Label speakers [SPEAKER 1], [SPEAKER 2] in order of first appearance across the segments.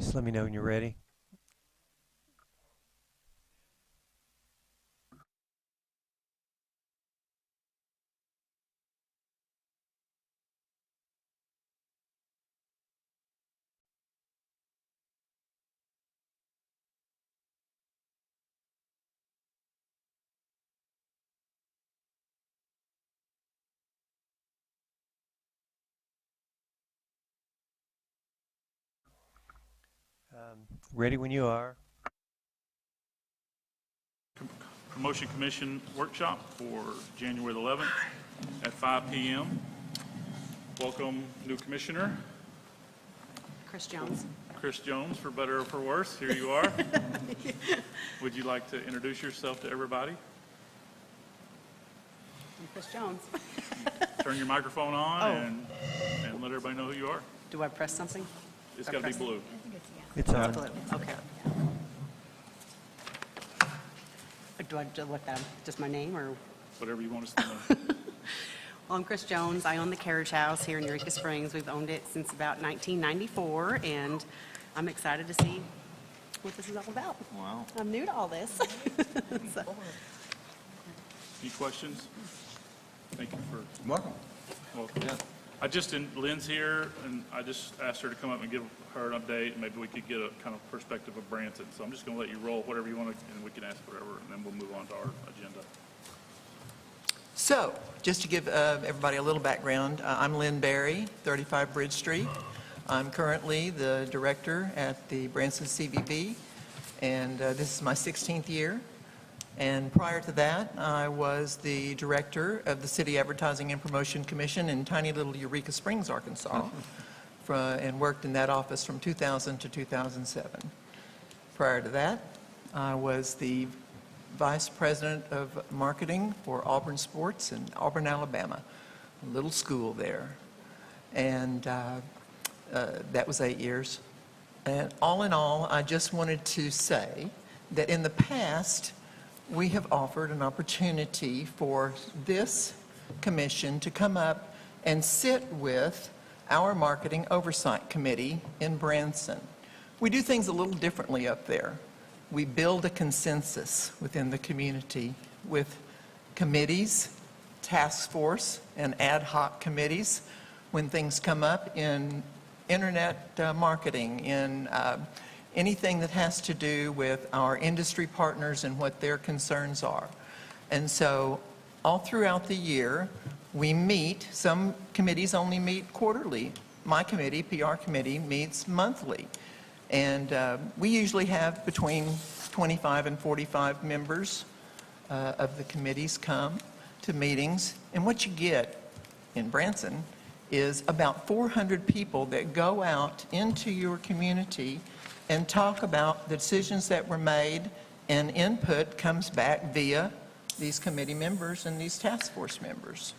[SPEAKER 1] Just let me know when you're ready. Ready when you are.
[SPEAKER 2] Promotion Commission workshop for January the 11th at 5 p.m. Welcome, new commissioner.
[SPEAKER 3] Chris Jones.
[SPEAKER 2] Chris Jones, for better or for worse. Here you are. Would you like to introduce yourself to everybody?
[SPEAKER 3] I'm Chris Jones.
[SPEAKER 2] Turn your microphone on and let everybody know who you are.
[SPEAKER 3] Do I press something?
[SPEAKER 2] It's got to be blue.
[SPEAKER 1] It's on.
[SPEAKER 3] Blue. Okay. Do I just look at just my name or?
[SPEAKER 2] Whatever you want us to know.
[SPEAKER 3] Well, I'm Chris Jones. I own the Carriage House here in Eureka Springs. We've owned it since about 1994, and I'm excited to see what this is all about.
[SPEAKER 2] Wow.
[SPEAKER 3] I'm new to all this. So,
[SPEAKER 2] Any questions? Thank you for
[SPEAKER 4] Welcome.
[SPEAKER 2] welcome.
[SPEAKER 4] Yeah.
[SPEAKER 2] Lynn's here, and I just asked her to come up and give her an update, and maybe we could get a kind of perspective of Branson. So I'm just going to let you roll whatever you want to, and we can ask whatever, and then we'll move on to our agenda.
[SPEAKER 4] So, just to give everybody a little background, I'm Lynn Berry, 35 Bridge Street. I'm currently the director at the Branson CVB, and this is my 16th year. And prior to that, I was the director of the City Advertising and Promotion Commission in tiny little Eureka Springs, Arkansas, and worked in that office from 2000 to 2007. Prior to that, I was the vice president of marketing for Auburn Sports in Auburn, Alabama, a little school there. And that was 8 years. And all in all, I just wanted to say that in the past, we have offered an opportunity for this commission to come up and sit with our marketing oversight committee in Branson. We do things a little differently up there. We build a consensus within the community with committees, task force, and ad hoc committees when things come up in internet marketing, in anything that has to do with our industry partners and what their concerns are. And so all throughout the year, we meet. Some committees only meet quarterly. My committee, PR committee, meets monthly. And we usually have between 25 and 45 members of the committees come to meetings. And what you get in Branson is about 400 people that go out into your community and talk about the decisions that were made, and input comes back via these committee members and these task force members.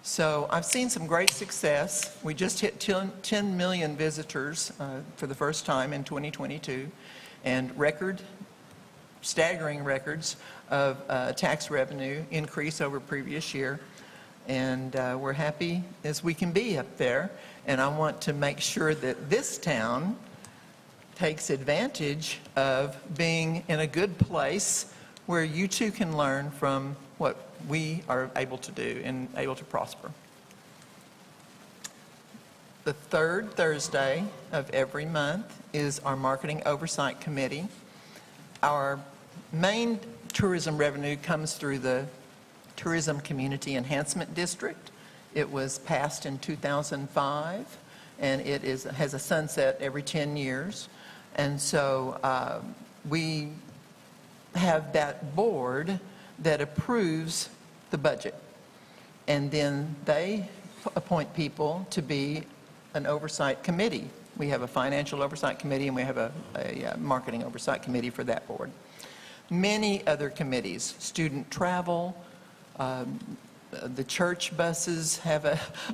[SPEAKER 4] So I've seen some great success. We just hit 10 million visitors for the first time in 2022, and staggering records of tax revenue increase over previous year. And we're happy as we can be up there. And I want to make sure that this town takes advantage of being in a good place where you too can learn from what we are able to do and able to prosper. The third Thursday of every month is our Marketing Oversight Committee. Our main tourism revenue comes through the Tourism Community Enhancement District. It was passed in 2005, and it has a sunset every 10 years. And so we have that board that approves the budget. And then they appoint people to be an oversight committee. We have a financial oversight committee, and we have a marketing oversight committee for that board. Many other committees, student travel, the church buses have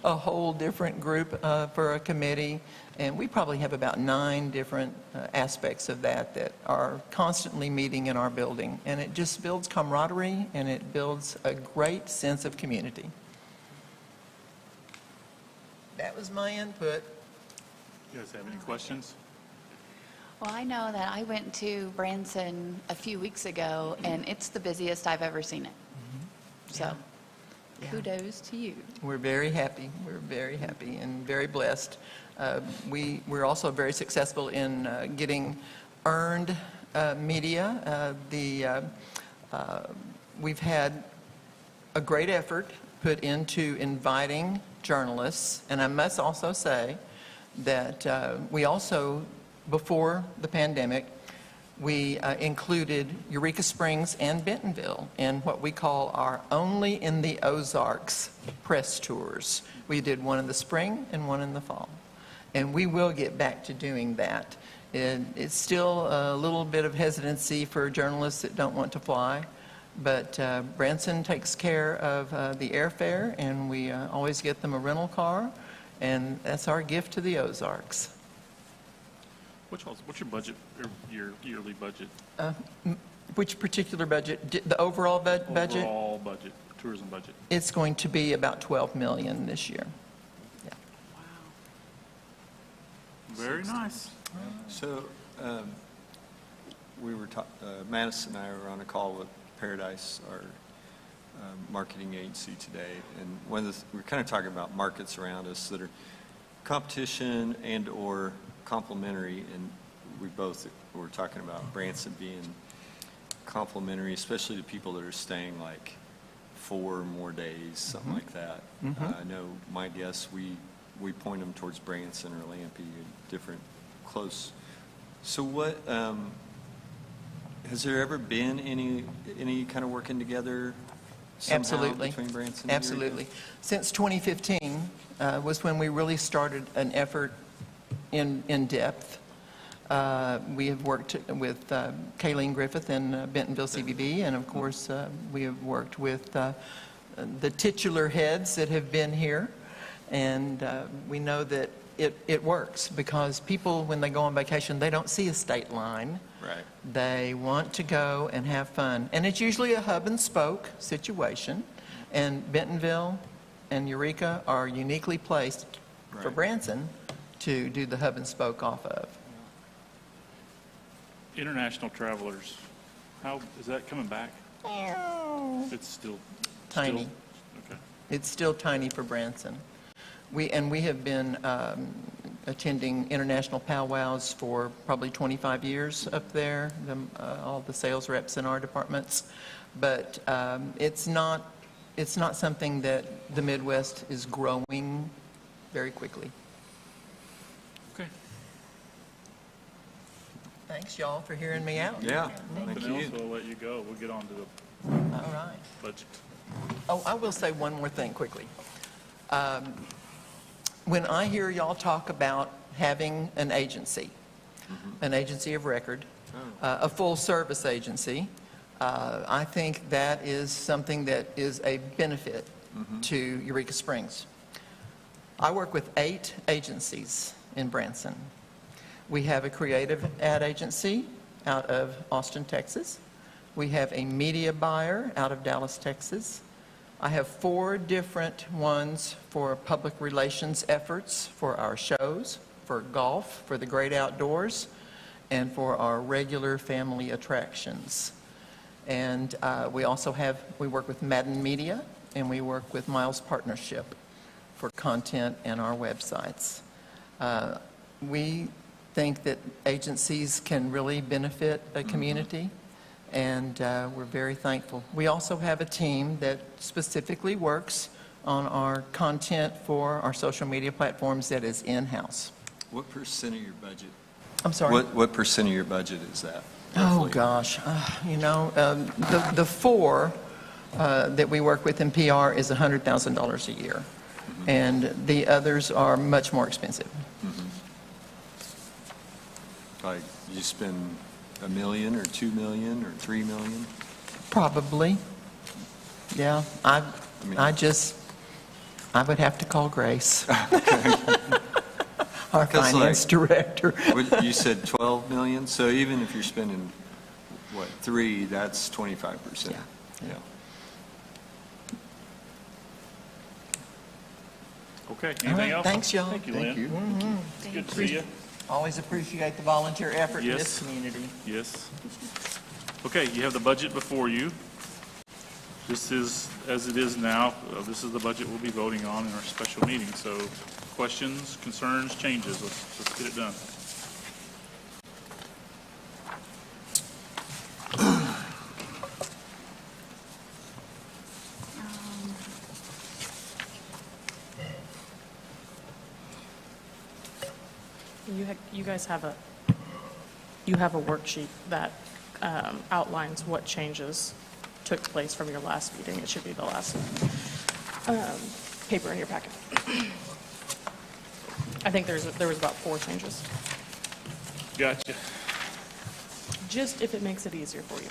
[SPEAKER 4] a whole different group for a committee, and we probably have about 9 different aspects of that are constantly meeting in our building, and it just builds camaraderie and it builds a great sense of community. That was my input.
[SPEAKER 2] You guys have any questions?
[SPEAKER 5] Well, I know that I went to Branson a few weeks ago, and it's the busiest I've ever seen it. So,
[SPEAKER 4] Yeah.
[SPEAKER 5] kudos to you.
[SPEAKER 4] We're very happy. We're very happy and very blessed. We're also very successful in getting earned media. We've had a great effort put into inviting journalists, and I must also say that we also, before the pandemic, we included Eureka Springs and Bentonville in what we call our Only in the Ozarks press tours. We did one in the spring and one in the fall, and we will get back to doing that. It's still a little bit of hesitancy for journalists that don't want to fly, but Branson takes care of the airfare, and we always get them a rental car, and that's our gift to the Ozarks.
[SPEAKER 2] What's your budget, your yearly budget?
[SPEAKER 4] Which particular budget? The overall budget?
[SPEAKER 2] Overall budget, tourism budget.
[SPEAKER 4] It's going to be about 12 million this year. Yeah.
[SPEAKER 2] Very nice.
[SPEAKER 6] So, we were Madison and I were on a call with Paradise, our marketing agency today, and we're kind of talking about markets around us that are competition and/or complementary, and we both were talking about Branson being complementary, especially to people that are staying like 4 or more days, something like that. I know my guess, we point them towards Branson or Lampe, different close. So what, has there ever been any kind of working together somehow
[SPEAKER 4] Absolutely.
[SPEAKER 6] between Branson and
[SPEAKER 4] Absolutely. Since 2015 was when we really started an effort in depth. We have worked with Kayleen Griffith and Bentonville CBB, and of course, we have worked with the titular heads that have been here, and we know that it works because people, when they go on vacation, they don't see a state line.
[SPEAKER 6] Right.
[SPEAKER 4] They want to go and have fun, and it's usually a hub and spoke situation, and Bentonville and Eureka are uniquely placed for
[SPEAKER 6] Right.
[SPEAKER 4] Branson to do the hub and spoke off of.
[SPEAKER 2] International travelers, how, is that coming back? It's still.
[SPEAKER 4] Tiny.
[SPEAKER 2] Okay.
[SPEAKER 4] It's still tiny for Branson. We have been attending international powwows for probably 25 years up there, all the sales reps in our departments. But it's not something that the Midwest is growing very quickly.
[SPEAKER 2] Okay.
[SPEAKER 4] Thanks, y'all, for hearing me out.
[SPEAKER 6] Yeah, thank
[SPEAKER 2] Something else,
[SPEAKER 6] you.
[SPEAKER 2] we'll let you go. We'll get on to the
[SPEAKER 4] All right.
[SPEAKER 2] budget.
[SPEAKER 4] Oh, I will say one more thing quickly. When I hear y'all talk about having an agency of record, a full-service agency, I think that is something that is a benefit to Eureka Springs. I work with 8 agencies in Branson. We have a creative ad agency out of Austin, Texas. We have a media buyer out of Dallas, Texas. I have 4 different ones for public relations efforts for our shows, for golf, for the great outdoors, and for our regular family attractions. And we work with Madden Media, and we work with Miles Partnership for content and our websites. We think that agencies can really benefit a community, and we're very thankful. We also have a team that specifically works on our content for our social media platforms that is in-house.
[SPEAKER 6] What percent of your budget?
[SPEAKER 4] I'm sorry?
[SPEAKER 6] What percent of your budget is that?
[SPEAKER 4] Oh,
[SPEAKER 6] roughly?
[SPEAKER 4] gosh. The 4 that we work with in PR is $100,000 a year, and the others are much more expensive.
[SPEAKER 6] Like, you spend $1 million or $2 million or $3 million?
[SPEAKER 4] Probably. Yeah, I would have to call Grace, our
[SPEAKER 6] Because,
[SPEAKER 4] finance director.
[SPEAKER 6] You said 12 million, so even if you're spending, what, 3, that's 25%.
[SPEAKER 4] Yeah.
[SPEAKER 6] Yeah.
[SPEAKER 2] Okay,
[SPEAKER 4] All
[SPEAKER 2] anything
[SPEAKER 4] right,
[SPEAKER 2] else?
[SPEAKER 4] thanks, y'all.
[SPEAKER 2] Thank you,
[SPEAKER 6] Thank
[SPEAKER 2] Lynn.
[SPEAKER 6] you.
[SPEAKER 2] It's good to see you.
[SPEAKER 4] Always appreciate the volunteer effort in this
[SPEAKER 2] Yes.
[SPEAKER 4] community.
[SPEAKER 2] Yes. Okay, you have the budget before you. This is, as it is now, this is the budget we'll be voting on in our special meeting. So questions, concerns, changes, let's get it done.
[SPEAKER 7] You guys have a worksheet that outlines what changes took place from your last meeting. It should be the last paper in your packet. I think there was about 4 changes,
[SPEAKER 2] Gotcha.
[SPEAKER 7] just if it makes it easier for you.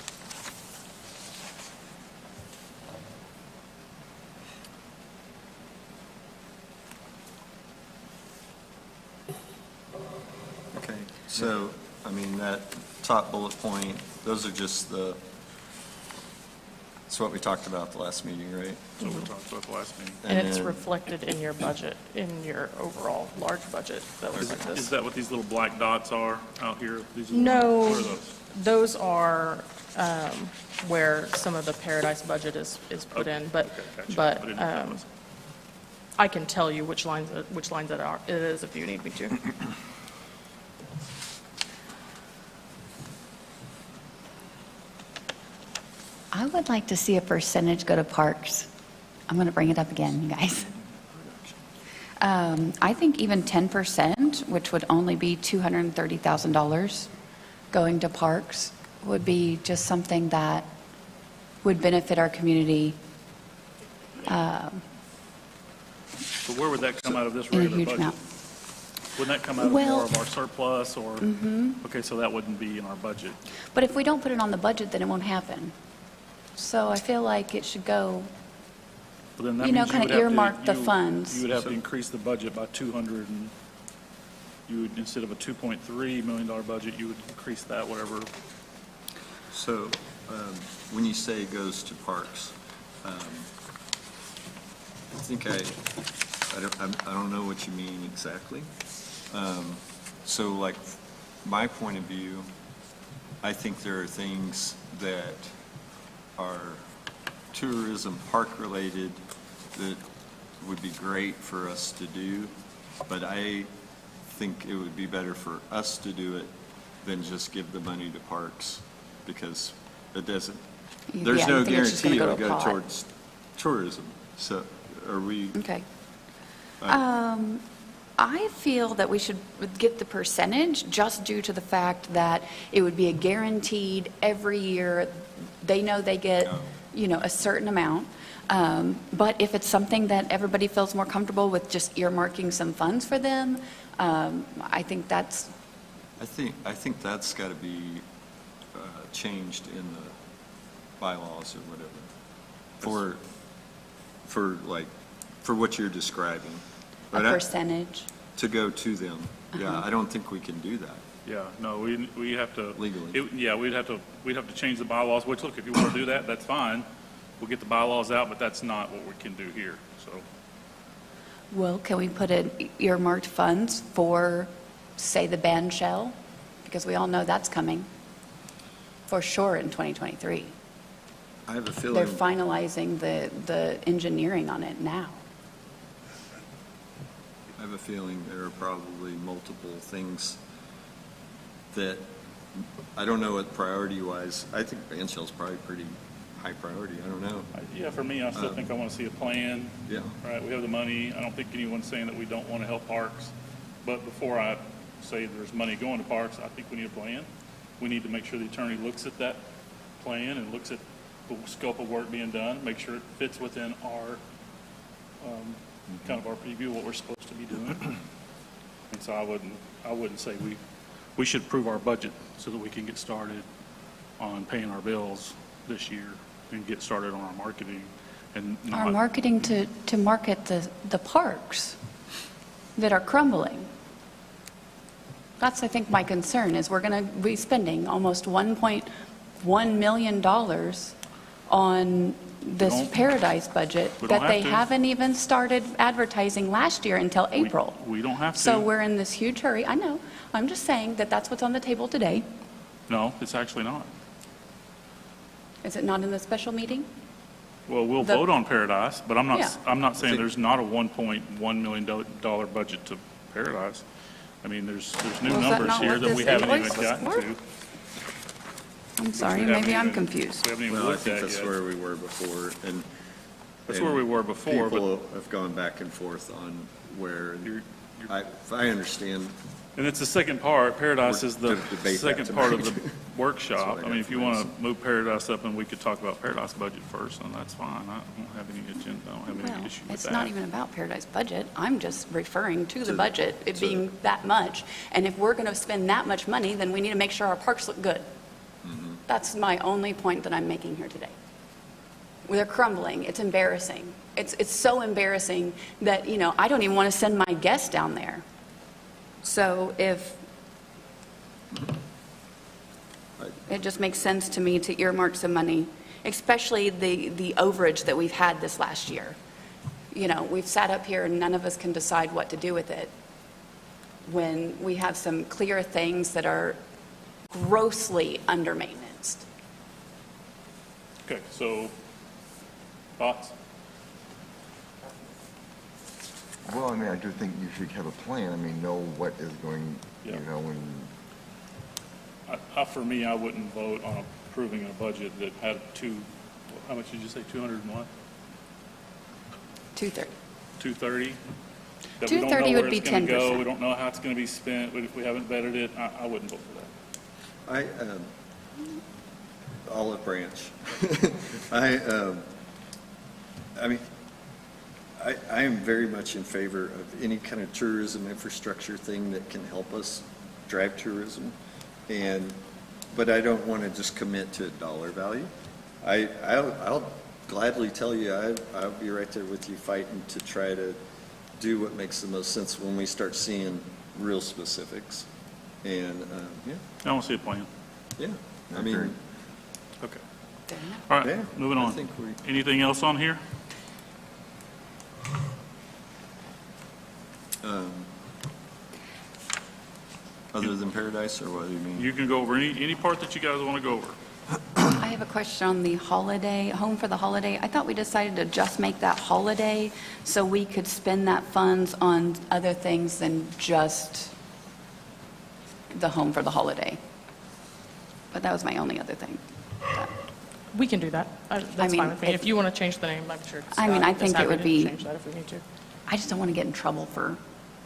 [SPEAKER 6] Okay, so, I mean, that top bullet point, those are just it's what we talked about the last meeting, right?
[SPEAKER 2] So we talked about the last meeting.
[SPEAKER 7] And it's
[SPEAKER 6] then-
[SPEAKER 7] reflected in your budget, in your overall large budget that looks like
[SPEAKER 2] Is
[SPEAKER 7] this.
[SPEAKER 2] that what these little black dots are out here? These are-
[SPEAKER 7] No,
[SPEAKER 2] What are those?
[SPEAKER 7] those are where some of the Paradise budget is put in, but,
[SPEAKER 2] Okay, gotcha. I
[SPEAKER 7] but
[SPEAKER 2] didn't know what that was.
[SPEAKER 7] I can tell you which lines it is if you need me to.
[SPEAKER 5] I would like to see a percentage go to parks. I'm going to bring it up again, you guys. I think even 10%, which would only be $230,000 going to parks, would be just something that would benefit our community
[SPEAKER 2] But where would that come out of this
[SPEAKER 5] in a
[SPEAKER 2] regular
[SPEAKER 5] huge
[SPEAKER 2] budget?
[SPEAKER 5] amount.
[SPEAKER 2] Wouldn't that come out of
[SPEAKER 5] Well-
[SPEAKER 2] more of our surplus or? Okay, so that wouldn't be in our budget.
[SPEAKER 5] But if we don't put it on the budget, then it won't happen. So I feel like it should go,
[SPEAKER 2] But then that
[SPEAKER 5] You know,
[SPEAKER 2] means
[SPEAKER 5] kinda
[SPEAKER 2] would have to-
[SPEAKER 5] earmark the
[SPEAKER 2] you-
[SPEAKER 5] funds.
[SPEAKER 2] You would have to increase the budget by 200 and you would, instead of a $2.3 million budget, you would increase that whatever.
[SPEAKER 6] So, when you say it goes to parks, I think I don't know what you mean exactly. So like, my point of view, I think there are things that are tourism park-related that would be great for us to do, but I think it would be better for us to do it than just give the money to parks, because it doesn't, there's
[SPEAKER 5] Yeah,
[SPEAKER 6] no
[SPEAKER 5] you think it's just
[SPEAKER 6] guarantee
[SPEAKER 5] gonna
[SPEAKER 6] it'll
[SPEAKER 5] go to a
[SPEAKER 6] go
[SPEAKER 5] pot.
[SPEAKER 6] towards tourism. So are we,
[SPEAKER 5] okay. I feel that we should get the percentage just due to the fact that it would be a guaranteed every year, they know they get, a certain amount. But if it's something that everybody feels more comfortable with just earmarking some funds for them, I think that's,
[SPEAKER 6] I think that's got to be changed in the bylaws or whatever, for what you're describing.
[SPEAKER 5] a
[SPEAKER 6] But
[SPEAKER 5] percentage.
[SPEAKER 6] to go to them. Yeah, I don't think we can do that.
[SPEAKER 2] Yeah, no, we have to.
[SPEAKER 6] Legally.
[SPEAKER 2] Yeah, we'd have to change the bylaws, which, look, if you want to do that, that's fine. We'll get the bylaws out, but that's not what we can do here, so.
[SPEAKER 5] Well, can we put in earmarked funds for, say, the band shell? Because we all know that's coming for sure in 2023.
[SPEAKER 6] I have a feeling.
[SPEAKER 5] They're finalizing the engineering on it now.
[SPEAKER 6] I have a feeling there are probably multiple things that, I don't know what priority-wise, I think band shell's probably pretty high priority, I don't know.
[SPEAKER 2] Yeah, for me, I still think I want to see a plan.
[SPEAKER 6] Yeah.
[SPEAKER 2] Right, we have the money. I don't think anyone's saying that we don't want to help parks. But before I say there's money going to parks, I think we need a plan. We need to make sure the attorney looks at that plan and looks at the scope of work being done, make sure it fits within our, kind of our preview of what we're supposed to be doing. And so I wouldn't say we should approve our budget so that we can get started on paying our bills this year and get started on our marketing and not.
[SPEAKER 5] Our marketing to market the parks that are crumbling. That's, I think, my concern, is we're going to be spending almost $1.1 million on this
[SPEAKER 2] don't-
[SPEAKER 5] Paradise budget
[SPEAKER 2] we don't
[SPEAKER 5] that they
[SPEAKER 2] have to.
[SPEAKER 5] haven't even started advertising last year until April.
[SPEAKER 2] We don't have to.
[SPEAKER 5] So we're in this huge hurry. I know. I'm just saying that that's what's on the table today.
[SPEAKER 2] No, it's actually not.
[SPEAKER 5] Is it not in the special meeting?
[SPEAKER 2] Well, we'll
[SPEAKER 5] The-
[SPEAKER 2] vote on Paradise, but I'm
[SPEAKER 5] Yeah.
[SPEAKER 2] not saying there's not a $1.1 million budget to Paradise. I mean, there's new
[SPEAKER 5] Well, is that
[SPEAKER 2] numbers
[SPEAKER 5] not
[SPEAKER 2] here
[SPEAKER 5] what
[SPEAKER 2] that we
[SPEAKER 5] this
[SPEAKER 2] haven't even
[SPEAKER 5] invoice was
[SPEAKER 2] gotten
[SPEAKER 5] for?
[SPEAKER 2] to.
[SPEAKER 5] I'm sorry,
[SPEAKER 2] We haven't
[SPEAKER 5] maybe I'm
[SPEAKER 2] even-
[SPEAKER 5] confused.
[SPEAKER 2] We haven't even
[SPEAKER 6] Well, I
[SPEAKER 2] looked
[SPEAKER 6] think
[SPEAKER 2] at
[SPEAKER 6] that's
[SPEAKER 2] yet.
[SPEAKER 6] where we were before, and.
[SPEAKER 2] That's where we were before, but-
[SPEAKER 6] People have gone back and forth on where,
[SPEAKER 2] You're-
[SPEAKER 6] I understand.
[SPEAKER 2] And it's the second part, Paradise
[SPEAKER 6] We're
[SPEAKER 2] is the
[SPEAKER 6] to debate that
[SPEAKER 2] second part of the
[SPEAKER 6] tonight.
[SPEAKER 2] workshop.
[SPEAKER 6] That's what I
[SPEAKER 2] I mean,
[SPEAKER 6] got
[SPEAKER 2] if you
[SPEAKER 6] from
[SPEAKER 2] want
[SPEAKER 6] Madison.
[SPEAKER 2] to move Paradise up, and we could talk about Paradise budget first, and that's fine. I don't have any agenda, I don't have
[SPEAKER 5] Well,
[SPEAKER 2] any issue with
[SPEAKER 5] it's
[SPEAKER 2] that.
[SPEAKER 5] not even about Paradise budget. I'm just referring to the
[SPEAKER 6] To the-
[SPEAKER 5] budget, it
[SPEAKER 6] to-
[SPEAKER 5] being that much. And if we're going to spend that much money, then we need to make sure our parks look good.
[SPEAKER 6] Mm-hmm.
[SPEAKER 5] That's my only point that I'm making here today. They're crumbling. It's embarrassing. It's so embarrassing that, you know, I don't even want to send my guests down there. So if, it just makes sense to me to earmark some money, especially the overage that we've had this last year. You know, we've sat up here and none of us can decide what to do with it when we have some clear things that are grossly under-maintenanced.
[SPEAKER 2] Okay, so, thoughts?
[SPEAKER 8] Well, I mean, I do think you should have a plan. I mean, know what is going, you
[SPEAKER 2] Yeah.
[SPEAKER 8] know, and
[SPEAKER 2] For me, I wouldn't vote on approving a budget that had how much did you say, 200 and what?
[SPEAKER 5] 230.
[SPEAKER 2] 230? That we don't know
[SPEAKER 5] 230 would
[SPEAKER 2] where
[SPEAKER 5] be
[SPEAKER 2] it's going to go,
[SPEAKER 5] 10%.
[SPEAKER 2] we don't know how it's going to be spent, but if we haven't vetted it, I wouldn't vote for that.
[SPEAKER 6] Olive Branch. I mean, I am very much in favor of any kind of tourism infrastructure thing that can help us drive tourism, but I don't want to just commit to a dollar value. I'll gladly tell you, I'll be right there with you fighting to try to do what makes the most sense when we start seeing real specifics. And, yeah,
[SPEAKER 2] I don't see a plan.
[SPEAKER 6] yeah, I mean,
[SPEAKER 2] Okay.
[SPEAKER 5] Fair enough.
[SPEAKER 2] All right,
[SPEAKER 6] Yeah,
[SPEAKER 2] moving
[SPEAKER 6] I
[SPEAKER 2] on.
[SPEAKER 6] think
[SPEAKER 2] Anything else on here?
[SPEAKER 6] other than Paradise, or what do you mean?
[SPEAKER 2] You can go over any part that you guys want to go over.
[SPEAKER 5] I have a question on the holiday, Home for the Holiday. I thought we decided to just make that holiday so we could spend that funds on other things than just the Home for the Holiday. But that was my only other thing.
[SPEAKER 7] We can do that. That's
[SPEAKER 5] mean,
[SPEAKER 7] fine with me. If you want to change the name, I'm sure
[SPEAKER 5] I mean,
[SPEAKER 7] Scott
[SPEAKER 5] I
[SPEAKER 7] is
[SPEAKER 5] think it
[SPEAKER 7] happy
[SPEAKER 5] would
[SPEAKER 7] to
[SPEAKER 5] be-
[SPEAKER 7] change that if we need to.
[SPEAKER 5] I just don't want to get in trouble for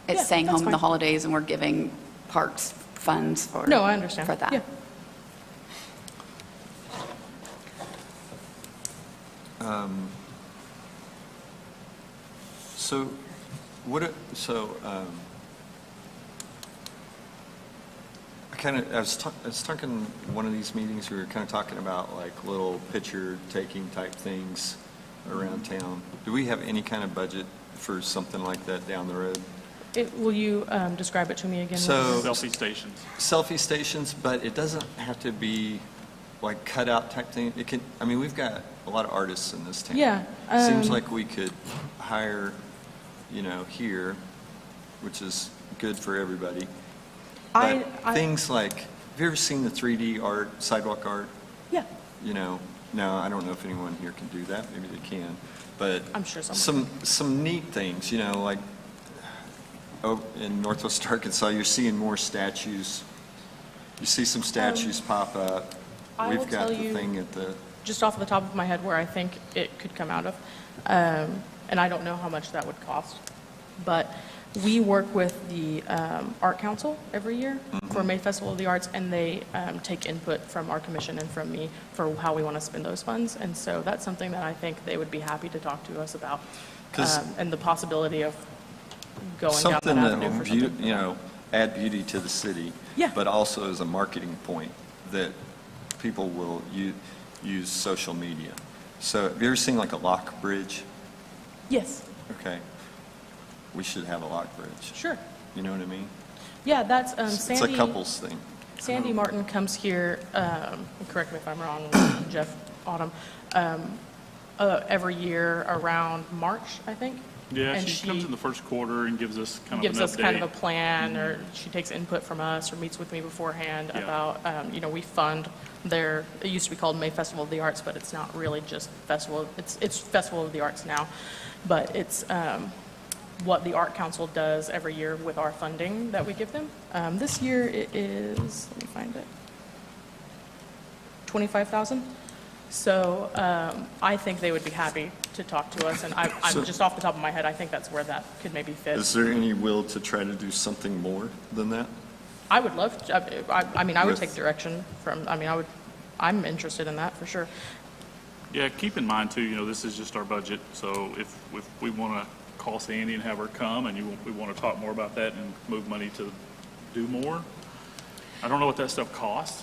[SPEAKER 5] it
[SPEAKER 7] Yeah,
[SPEAKER 5] saying
[SPEAKER 7] that's
[SPEAKER 5] Home for the
[SPEAKER 7] fine.
[SPEAKER 5] Holidays and we're giving parks funds for.
[SPEAKER 7] No, I understand.
[SPEAKER 5] For that.
[SPEAKER 7] Yeah.
[SPEAKER 6] So, I was talking in one of these meetings, we were kind of talking about like little picture taking type things around town. Do we have any kind of budget for something like that down the road?
[SPEAKER 7] Will you describe it to me again?
[SPEAKER 6] So-
[SPEAKER 2] Selfie stations.
[SPEAKER 6] Selfie stations, but it doesn't have to be like cutout type thing. It can, I mean, we've got a lot of artists in this town.
[SPEAKER 7] Yeah,
[SPEAKER 6] Seems like we could hire, here, which is good for everybody. But things like, have you ever seen the 3D art, sidewalk art?
[SPEAKER 7] Yeah.
[SPEAKER 6] Now, I don't know if anyone here can do that, maybe they can, but.
[SPEAKER 7] I'm sure someone
[SPEAKER 6] Some neat things, like, in Northwest Arkansas, you're seeing more statues. You see some statues pop up.
[SPEAKER 7] I will
[SPEAKER 6] We've got
[SPEAKER 7] tell
[SPEAKER 6] the
[SPEAKER 7] you-
[SPEAKER 6] thing at the,
[SPEAKER 7] Just off the top of my head where I think it could come out of. And I don't know how much that would cost. But we work with the Art Council every year for May Festival of the Arts, and they take input from our commission and from me for how we want to spend those funds. And so that's something that I think they would be happy to talk to us about.
[SPEAKER 6] 'Cause
[SPEAKER 7] And the possibility of going down
[SPEAKER 6] something
[SPEAKER 7] that
[SPEAKER 6] that
[SPEAKER 7] avenue
[SPEAKER 6] will,
[SPEAKER 7] for something.
[SPEAKER 6] add beauty to the city.
[SPEAKER 7] Yeah.
[SPEAKER 6] But also as a marketing point that people will use social media. So have you ever seen like a lock bridge?
[SPEAKER 7] Yes,
[SPEAKER 6] Okay. We should have a lock bridge.
[SPEAKER 7] sure.
[SPEAKER 6] You know what I mean?
[SPEAKER 7] Yeah, that's
[SPEAKER 6] It's a
[SPEAKER 7] Sandy.
[SPEAKER 6] couples thing.
[SPEAKER 7] Sandy Martin comes here, correct me if I'm wrong, Jeff Autumn, every year around March, I think.
[SPEAKER 2] Yeah,
[SPEAKER 7] And
[SPEAKER 2] she comes in the first quarter and gives us kind of an update.
[SPEAKER 7] gives us kind of a plan, or she takes input from us, or meets with me beforehand
[SPEAKER 2] Yeah.
[SPEAKER 7] about, we fund their, it used to be called May Festival of the Arts, but it's not really just festival, it's Festival of the Arts now. But it's what the Art Council does every year with our funding that we give them. This year it is, let me find it, 25,000. So I think they would be happy to talk to us, and I'm just off the top of my head, I think that's where that could maybe fit.
[SPEAKER 6] Is there any will to try to do something more than that?
[SPEAKER 7] I would love to, I mean, I would
[SPEAKER 6] With-
[SPEAKER 7] take direction from, I'm interested in that for sure.
[SPEAKER 2] Yeah, keep in mind too, this is just our budget, so if we want to call Sandy and have her come, and we want to talk more about that and move money to do more, I don't know what that stuff costs.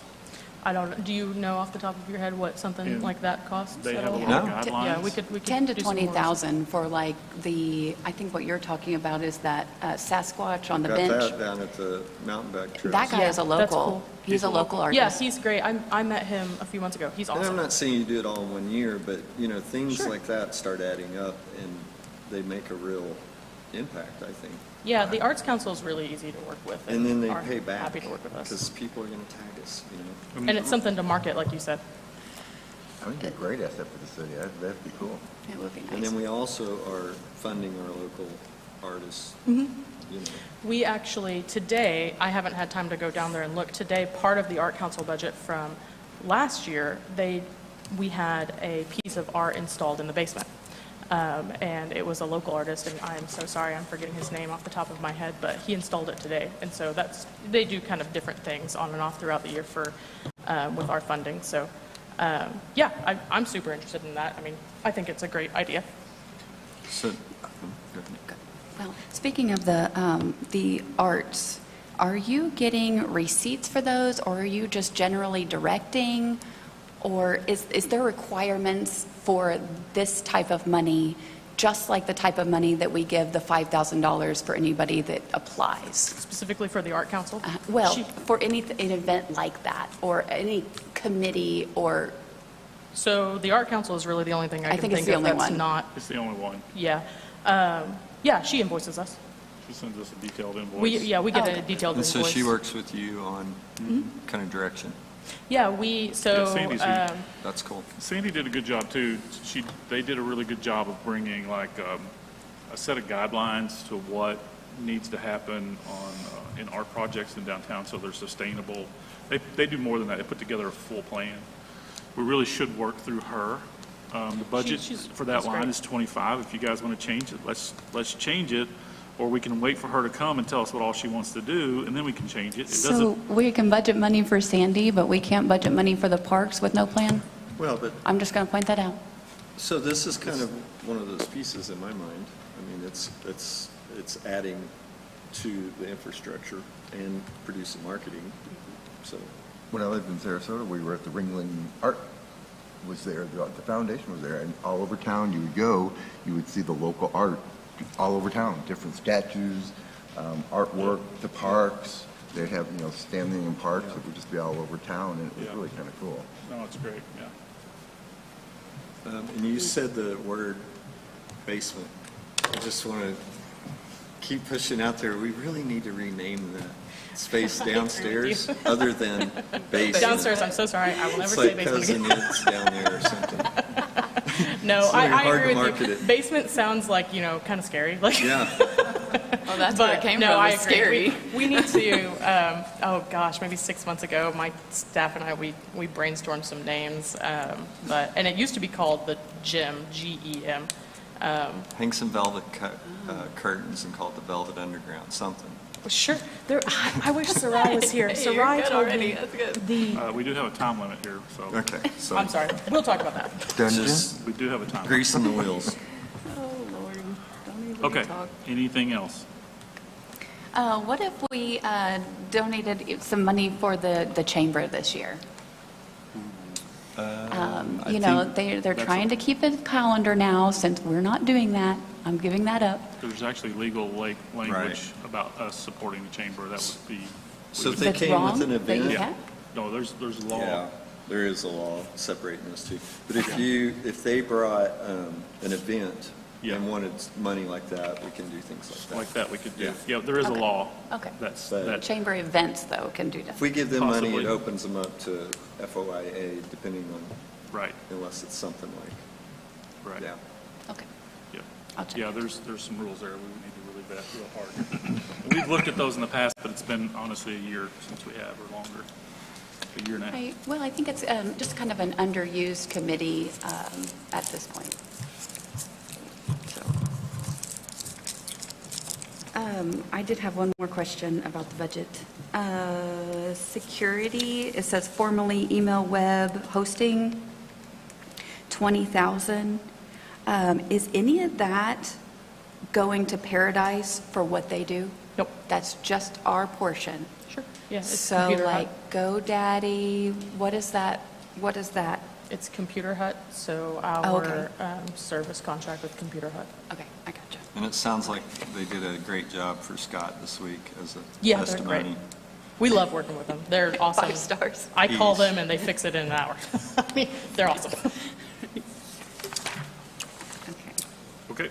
[SPEAKER 7] I don't, do you know off the top of your head what something
[SPEAKER 2] Yeah.
[SPEAKER 7] like that costs?
[SPEAKER 2] They
[SPEAKER 7] at
[SPEAKER 2] have a
[SPEAKER 7] all?
[SPEAKER 2] lot of
[SPEAKER 6] No.
[SPEAKER 2] guidelines.
[SPEAKER 7] Yeah, we could
[SPEAKER 5] 10 to
[SPEAKER 7] do some more.
[SPEAKER 5] 20,000 for like I think what you're talking about is that Sasquatch on the
[SPEAKER 6] Got
[SPEAKER 5] bench.
[SPEAKER 6] that down at the mountain bike trails.
[SPEAKER 5] That guy
[SPEAKER 7] Yeah,
[SPEAKER 5] is a
[SPEAKER 7] that's
[SPEAKER 5] local.
[SPEAKER 7] cool.
[SPEAKER 5] He's a local
[SPEAKER 7] Yeah,
[SPEAKER 5] artist.
[SPEAKER 7] he's great. I met him a few months ago. He's
[SPEAKER 6] And I'm
[SPEAKER 7] awesome.
[SPEAKER 6] not saying you do it all in one year, but, things
[SPEAKER 7] Sure.
[SPEAKER 6] like that start adding up, and they make a real impact, I think.
[SPEAKER 7] Yeah, the Arts Council is really easy to work with.
[SPEAKER 6] And then they
[SPEAKER 7] are
[SPEAKER 6] pay back.
[SPEAKER 7] Happy to work with us.
[SPEAKER 6] Because people are going to tag us,
[SPEAKER 7] And it's something to market, like you said.
[SPEAKER 8] I think it's a great asset for the city. That'd be cool.
[SPEAKER 5] It would be
[SPEAKER 6] And
[SPEAKER 5] nice.
[SPEAKER 6] then we also are funding our local artists,
[SPEAKER 7] We actually, today, I haven't had time to go down there and look. Today, part of the Art Council budget from last year, we had a piece of art installed in the basement. And it was a local artist, and I'm so sorry, I'm forgetting his name off the top of my head, but he installed it today. And so they do kind of different things on and off throughout the year with our funding. So, yeah, I'm super interested in that. I think it's a great idea.
[SPEAKER 6] So, go ahead.
[SPEAKER 5] Well, speaking of the arts, are you getting receipts for those, or are you just generally directing? Or is there requirements for this type of money, just like the type of money that we give the $5,000 for anybody that applies?
[SPEAKER 7] Specifically for the Art Council?
[SPEAKER 5] Well,
[SPEAKER 7] She-
[SPEAKER 5] for an event like that, or any committee, or,
[SPEAKER 7] So the Art Council is really the only thing I
[SPEAKER 5] I
[SPEAKER 7] can
[SPEAKER 5] think it's
[SPEAKER 7] think
[SPEAKER 5] the
[SPEAKER 7] of
[SPEAKER 5] only
[SPEAKER 7] that's
[SPEAKER 5] one.
[SPEAKER 7] not,
[SPEAKER 2] It's the only one.
[SPEAKER 7] yeah. Yeah, she invoices us.
[SPEAKER 2] She sends us a detailed invoice.
[SPEAKER 7] We get
[SPEAKER 5] Oh,
[SPEAKER 7] a
[SPEAKER 5] okay.
[SPEAKER 7] detailed
[SPEAKER 6] And
[SPEAKER 7] invoice.
[SPEAKER 6] so she works with you on kind of direction.
[SPEAKER 7] Yeah,
[SPEAKER 2] Yeah, Sandy's who-
[SPEAKER 6] That's cool.
[SPEAKER 2] Sandy did a good job too. They did a really good job of bringing like a set of guidelines to what needs to happen in art projects in downtown so they're sustainable. They do more than that. They put together a full plan. We really should work through her. The budget
[SPEAKER 7] she's
[SPEAKER 2] for that line
[SPEAKER 7] great.
[SPEAKER 2] is 25. If you guys want to change it, let's change it. Or we can wait for her to come and tell us what all she wants to do, and then we can change it. It
[SPEAKER 5] so
[SPEAKER 2] doesn't,
[SPEAKER 5] we can budget money for Sandy, but we can't budget money for the parks with no plan?
[SPEAKER 6] Well, but,
[SPEAKER 5] I'm just going to point that out.
[SPEAKER 6] so this is kind of one of those pieces in my mind. It's adding to the infrastructure and producing marketing, so.
[SPEAKER 8] When I lived in Sarasota, we were at the Ringling Art was there, the foundation was there, and all over town you would go, you would see the local art all over town, different statues, artwork, the parks. They'd have, standing in parks that would just be all over town, and it was
[SPEAKER 2] Yeah.
[SPEAKER 8] really kind of cool.
[SPEAKER 2] no, it's great, yeah.
[SPEAKER 6] And you said the word basement. I just want to keep pushing out there. We really need to rename the space downstairs other than basement.
[SPEAKER 7] Downstairs, I'm so sorry, I will never
[SPEAKER 6] It's
[SPEAKER 7] say
[SPEAKER 6] like
[SPEAKER 7] basement
[SPEAKER 6] Cousin
[SPEAKER 7] again.
[SPEAKER 6] Ed's down there or something.
[SPEAKER 7] No,
[SPEAKER 6] It's really
[SPEAKER 7] I
[SPEAKER 6] hard to
[SPEAKER 7] agree with
[SPEAKER 6] market
[SPEAKER 7] you.
[SPEAKER 6] it.
[SPEAKER 7] Basement sounds like, kind of scary. Like,
[SPEAKER 6] Yeah.
[SPEAKER 5] Oh, that's
[SPEAKER 7] but no, I agree. We need to, oh gosh, maybe 6 months ago, my staff and I, we brainstormed some names, and it used to be called the Gem, G-E-M.
[SPEAKER 6] Hang some velvet curtains and call it the Velvet Underground, something.
[SPEAKER 7] Sure, I wish Sarai was here. Sarai told me
[SPEAKER 2] We do have a time limit here, so
[SPEAKER 6] Okay, so.
[SPEAKER 7] I'm sorry, we'll talk about that.
[SPEAKER 8] Dungeon?
[SPEAKER 6] Just
[SPEAKER 2] we do have a time limit.
[SPEAKER 6] greasing the wheels.
[SPEAKER 5] Oh, Lord, don't even
[SPEAKER 2] Okay,
[SPEAKER 5] talk.
[SPEAKER 2] anything else?
[SPEAKER 5] What if we donated some money for the chamber this year?
[SPEAKER 6] I
[SPEAKER 5] They're
[SPEAKER 2] that's
[SPEAKER 5] trying to keep a calendar now, since we're not doing that. I'm giving that up.
[SPEAKER 2] There's actually legal language
[SPEAKER 6] Right.
[SPEAKER 2] about us supporting the chamber. That would be,
[SPEAKER 6] So if they
[SPEAKER 5] That's
[SPEAKER 6] came
[SPEAKER 5] wrong
[SPEAKER 6] with an
[SPEAKER 5] that you
[SPEAKER 6] event,
[SPEAKER 5] have?
[SPEAKER 2] no, there's law.
[SPEAKER 6] Yeah. There is a law separating those two. But if they brought an event
[SPEAKER 2] Yeah.
[SPEAKER 6] and wanted money like that, we can do things like that.
[SPEAKER 2] Like that we could do.
[SPEAKER 6] Yeah.
[SPEAKER 2] Yeah, there is a
[SPEAKER 5] Okay.
[SPEAKER 2] law.
[SPEAKER 5] Okay.
[SPEAKER 6] But-
[SPEAKER 2] that,
[SPEAKER 5] Chamber events, though, can do that.
[SPEAKER 6] If we give them money,
[SPEAKER 2] Possibly.
[SPEAKER 6] it opens them up to FOIA, depending on,
[SPEAKER 2] right,
[SPEAKER 6] unless it's something like,
[SPEAKER 2] right.
[SPEAKER 6] yeah.
[SPEAKER 5] Okay.
[SPEAKER 2] Yeah.
[SPEAKER 5] I'll check.
[SPEAKER 2] Yeah, there's some rules there we would need to really vet real hard. We've looked at those in the past, but it's been honestly a year since we have, or longer, a year and a half.
[SPEAKER 5] Well, I think it's just kind of an underused committee at this point. So, I did have one more question about the budget. Security, it says formerly email web hosting, 20,000. Is any of that going to Paradise for what they do?
[SPEAKER 7] Nope.
[SPEAKER 5] That's just our portion.
[SPEAKER 7] Sure. Yeah, it's
[SPEAKER 5] So
[SPEAKER 7] Computer Hut.
[SPEAKER 5] like GoDaddy, what is that? What is that?
[SPEAKER 7] It's Computer Hut, so
[SPEAKER 5] Oh, okay.
[SPEAKER 7] our service contract with Computer Hut.
[SPEAKER 5] Okay, I gotcha.
[SPEAKER 6] And it sounds like they did a great job for Scott this week as a
[SPEAKER 7] Yeah, they're
[SPEAKER 6] testimony.
[SPEAKER 7] great. We love working with them. They're awesome.
[SPEAKER 5] 5 stars.
[SPEAKER 7] I call
[SPEAKER 6] Jeez.
[SPEAKER 7] them and they fix it in an hour. I mean, they're awesome.
[SPEAKER 5] Okay.
[SPEAKER 2] Okay.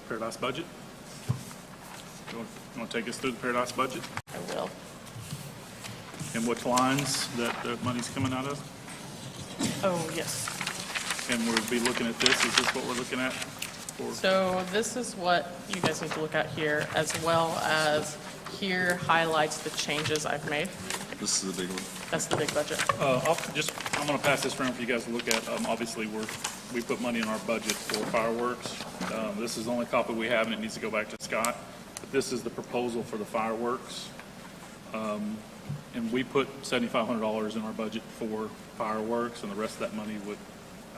[SPEAKER 2] Paradise budget? You want to take us through the Paradise budget?
[SPEAKER 7] I will.
[SPEAKER 2] And which lines that the money's coming out of?
[SPEAKER 7] Oh, yes.
[SPEAKER 2] And we'll be looking at this. Is this what we're looking at? For
[SPEAKER 7] So this is what you guys need to look at here, as well as here highlights the changes I've made.
[SPEAKER 6] This is a big one.
[SPEAKER 7] That's the big budget.
[SPEAKER 2] I'm going to pass this around for you guys to look at. Obviously, we put money in our budget for fireworks. This is the only copy we have, and it needs to go back to Scott. But this is the proposal for the fireworks. And we put $7,500 in our budget for fireworks, and the rest of that money would,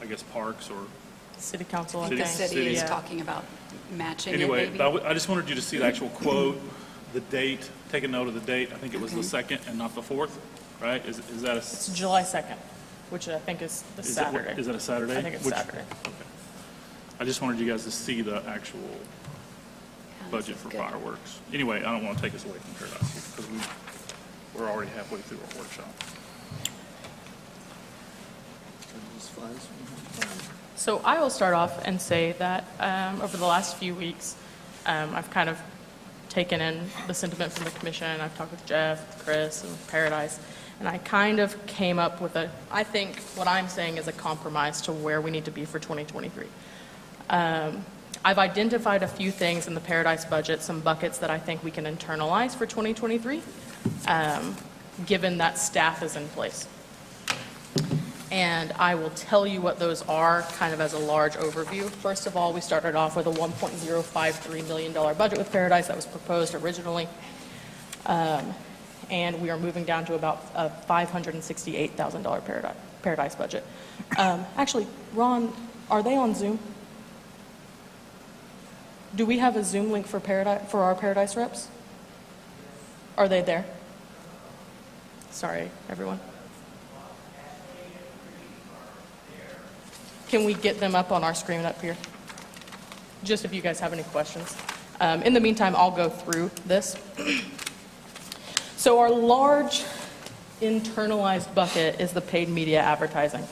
[SPEAKER 2] I guess, parks or...
[SPEAKER 7] City council, I
[SPEAKER 2] City-
[SPEAKER 5] The
[SPEAKER 7] think.
[SPEAKER 5] city is
[SPEAKER 7] Yeah.
[SPEAKER 5] talking about matching it,
[SPEAKER 2] Anyway,
[SPEAKER 5] maybe?
[SPEAKER 2] but I just wanted you to see the actual quote, the date, take a note of the date. I think it was the
[SPEAKER 5] Okay.
[SPEAKER 2] 2nd and not the 4th, right? Is that a...
[SPEAKER 7] It's July 2nd, which I think is the Saturday.
[SPEAKER 2] Is that a Saturday?
[SPEAKER 7] I think it's
[SPEAKER 2] Which-
[SPEAKER 7] Saturday.
[SPEAKER 2] Okay. I just wanted you guys to see the actual
[SPEAKER 5] Yeah,
[SPEAKER 2] budget
[SPEAKER 5] this is
[SPEAKER 2] for
[SPEAKER 5] good.
[SPEAKER 2] fireworks. Anyway, I don't want to take us away from Paradise here, because we're already halfway through our workshop.
[SPEAKER 7] So I will start off and say that over the last few weeks, I've kind of taken in the sentiment from the commission. I've talked with Jeff, Chris, and Paradise, and I kind of came up with I think what I'm saying is a compromise to where we need to be for 2023. I've identified a few things in the Paradise budget, some buckets that I think we can internalize for 2023, given that staff is in place. And I will tell you what those are, kind of as a large overview. First of all, we started off with a $1.053 million budget with Paradise that was proposed originally. And we are moving down to about a $568,000 Paradise budget. Actually, Ron, are they on Zoom? Do we have a Zoom link for our Paradise reps? Are they there? Sorry, everyone. Can we get them up on our screen up here? Just if you guys have any questions. In the meantime, I'll go through this. So our large internalized bucket is the paid media advertising.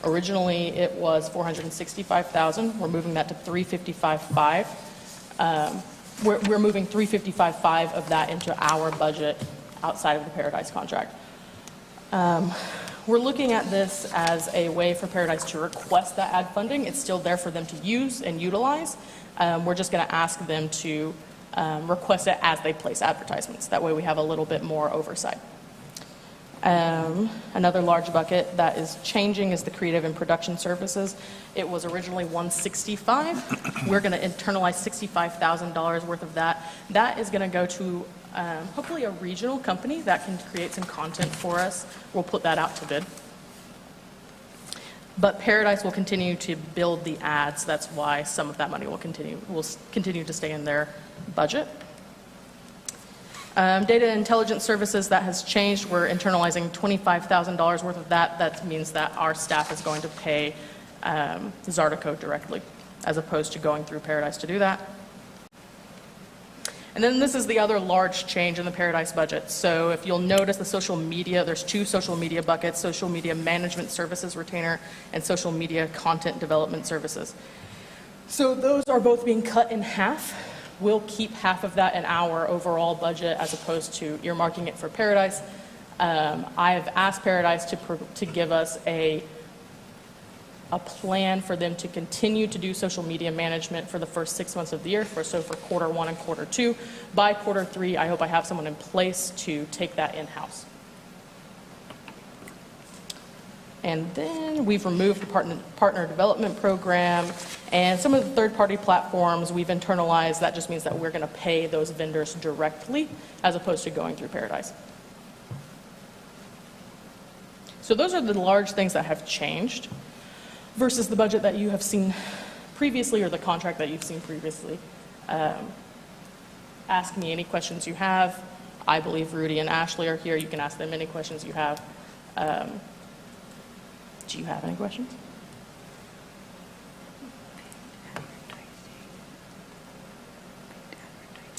[SPEAKER 7] Originally, it was $465,000. We're moving that to $355,500. We're moving $355,500 of that into our budget outside of the Paradise contract. We're looking at this as a way for Paradise to request that ad funding. It's still there for them to use and utilize. We're just going to ask them to request it as they place advertisements. That way we have a little bit more oversight. Another large bucket that is changing is the creative and production services. It was originally $165,000. We're going to internalize $65,000 worth of that. That is going to go to hopefully a regional company that can create some content for us. We'll put that out to bid. But Paradise will continue to build the ads. That's why some of that money will continue to stay in their budget. Data intelligence services, that has changed. We're internalizing $25,000 worth of that. That means that our staff is going to pay Zartico directly, as opposed to going through Paradise to do that. And then this is the other large change in the Paradise budget. So if you'll notice the social media, there's 2 social media buckets, social media management services retainer and social media content development services. So those are both being cut in half. We'll keep half of that in our overall budget as opposed to earmarking it for Paradise. I have asked Paradise to give us a plan for them to continue to do social media management for the first 6 months of the year, for quarter 1 and quarter 2. By quarter 3, I hope I have someone in place to take that in-house. And then we've removed the partner development program, and some of the third-party platforms we've internalized. That just means that we're going to pay those vendors directly as opposed to going through Paradise. So those are the large things that have changed versus the budget that you have seen previously or the contract that you've seen previously. Ask me any questions you have. I believe Rudy and Ashley are here. You can ask them any questions you have. Do you have any questions?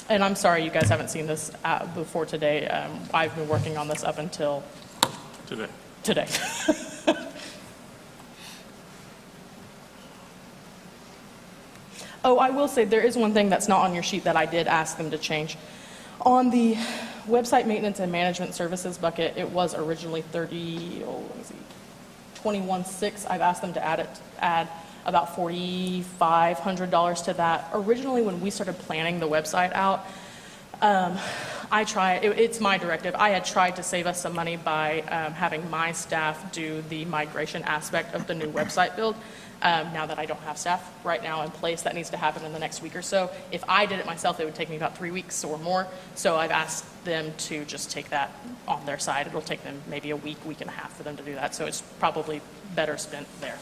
[SPEAKER 7] And I'm sorry you guys haven't seen this before today. I've been working on this up until today. Oh, I will say there is one thing that's not on your sheet that I did ask them to change. On the website maintenance and management services bucket, it was originally 21.6. I've asked them to add about $4,500 to that. Originally, when we started planning the website out, it's my directive. I had tried to save us some money by having my staff do the migration aspect of the new website build. Now that I don't have staff right now in place, that needs to happen in the next week or so. If I did it myself, it would take me about 3 weeks or more. So I've asked them to just take that on their side. It'll take them maybe a week and a half for them to do that. So it's probably better spent there.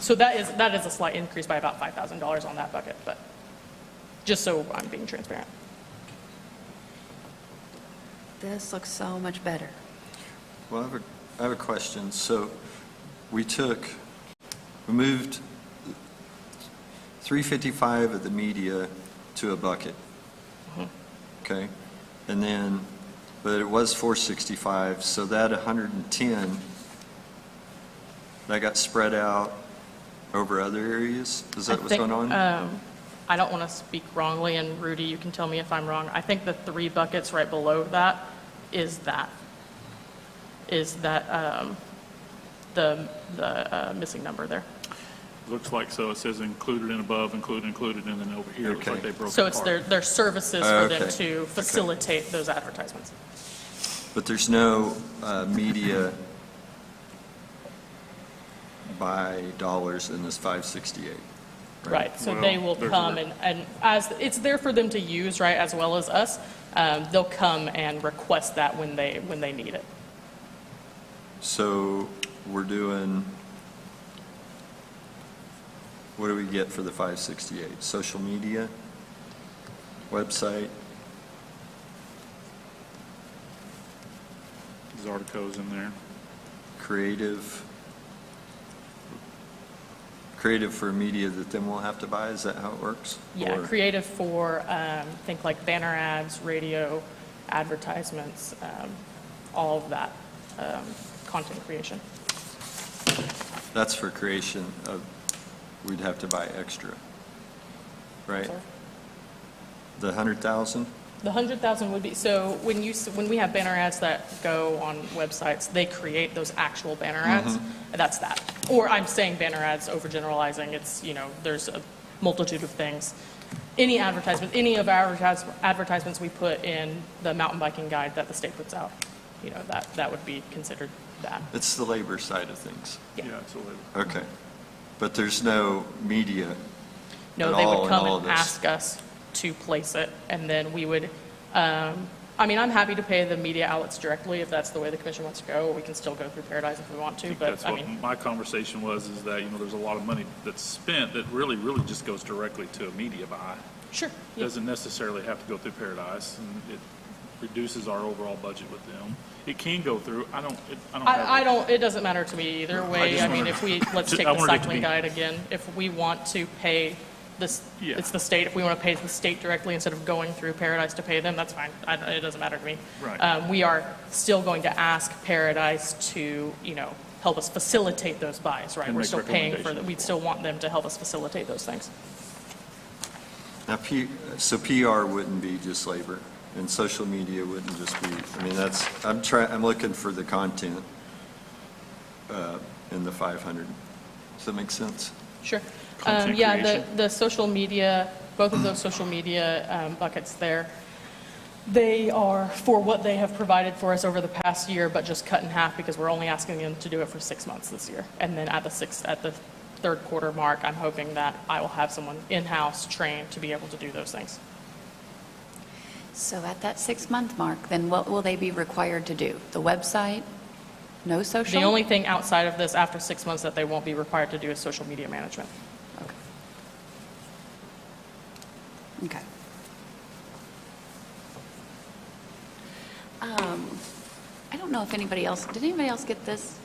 [SPEAKER 7] So that is a slight increase by about $5,000 on that bucket, but just so I'm being transparent.
[SPEAKER 5] This looks so much better.
[SPEAKER 6] Well, I have a question. So we moved 355 of the media to a bucket. Okay? And then, but it was 465, so that 110, that got spread out over other areas? Is that what's going on?
[SPEAKER 7] I don't want to speak wrongly, and Rudy, you can tell me if I'm wrong. I think the 3 buckets right below that is the missing number there.
[SPEAKER 2] Looks like so. It says included and above, included, and then over here, it looks
[SPEAKER 6] Okay.
[SPEAKER 2] like they broke it
[SPEAKER 7] So it's
[SPEAKER 2] apart.
[SPEAKER 7] their services for them
[SPEAKER 6] Okay.
[SPEAKER 7] to facilitate those advertisements.
[SPEAKER 6] But there's no media by dollars in this 568,
[SPEAKER 7] Right, so
[SPEAKER 2] Well,
[SPEAKER 7] they will
[SPEAKER 2] there's
[SPEAKER 7] come
[SPEAKER 2] a-
[SPEAKER 7] and as, it's there for them to use, right, as well as us. They'll come and request that when they need it.
[SPEAKER 6] So we're doing, what do we get for the 568? Social media, website,
[SPEAKER 2] Zartico's in there.
[SPEAKER 6] creative for media that then we'll have to buy? Is that how it works?
[SPEAKER 7] Yeah,
[SPEAKER 6] Or-
[SPEAKER 7] creative for, think like banner ads, radio, advertisements, all of that, content creation.
[SPEAKER 6] That's for creation of, we'd have to buy extra, right?
[SPEAKER 7] Sorry?
[SPEAKER 6] The 100,000?
[SPEAKER 7] The 100,000 would be, so when we have banner ads that go on websites, they create those actual banner ads. That's that. Or I'm saying banner ads, overgeneralizing. It's, there's a multitude of things. Any advertisement, any of our advertisements we put in the mountain biking guide that the state puts out, that would be considered that.
[SPEAKER 6] It's the labor side of things.
[SPEAKER 7] Yeah.
[SPEAKER 2] Yeah, it's a little.
[SPEAKER 6] Okay. But there's no media
[SPEAKER 7] No,
[SPEAKER 6] at
[SPEAKER 7] they
[SPEAKER 6] all
[SPEAKER 7] would
[SPEAKER 6] in
[SPEAKER 7] come
[SPEAKER 6] all
[SPEAKER 7] and
[SPEAKER 6] of this?
[SPEAKER 7] ask us to place it, and then we would, I'm happy to pay the media outlets directly if that's the way the commission wants to go. We can still go through Paradise if we want to, but
[SPEAKER 2] That's what my conversation was, is that, there's a lot of money that's spent that really just goes directly to a media buy.
[SPEAKER 7] sure. Yeah.
[SPEAKER 2] Doesn't necessarily have to go through Paradise, and it reduces our overall budget with them. It can go through,
[SPEAKER 7] It doesn't matter to me either way.
[SPEAKER 2] just
[SPEAKER 7] I mean,
[SPEAKER 2] wanted-
[SPEAKER 7] let's take
[SPEAKER 2] I
[SPEAKER 7] the
[SPEAKER 2] wanted it to
[SPEAKER 7] cycling
[SPEAKER 2] be-
[SPEAKER 7] guide again. If we want to pay this,
[SPEAKER 2] Yeah.
[SPEAKER 7] it's the state. If we want to pay the state directly instead of going through Paradise to pay them, that's fine. It doesn't matter to me.
[SPEAKER 2] Right.
[SPEAKER 7] We are still going to ask Paradise to, help us facilitate those buys, right?
[SPEAKER 2] And
[SPEAKER 7] We're
[SPEAKER 2] make
[SPEAKER 7] still paying for
[SPEAKER 2] recommendations.
[SPEAKER 7] that. We'd still want them to help us facilitate those things.
[SPEAKER 6] Now, so PR wouldn't be just labor, and social media wouldn't just be, I mean, I'm looking for the content in the 500. Does that make sense?
[SPEAKER 7] Sure.
[SPEAKER 2] Content
[SPEAKER 7] Yeah,
[SPEAKER 2] creation.
[SPEAKER 7] the social media, both of those social media buckets there, they are for what they have provided for us over the past year, but just cut in half because we're only asking them to do it for 6 months this year. And then at the third quarter mark, I'm hoping that I will have someone in-house trained to be able to do those things.
[SPEAKER 5] So at that 6-month mark, then what will they be required to do? The website? No social?
[SPEAKER 7] The only thing outside of this after 6 months that they won't be required to do is social media management.
[SPEAKER 5] Okay. I don't know if anybody else, did anybody else get this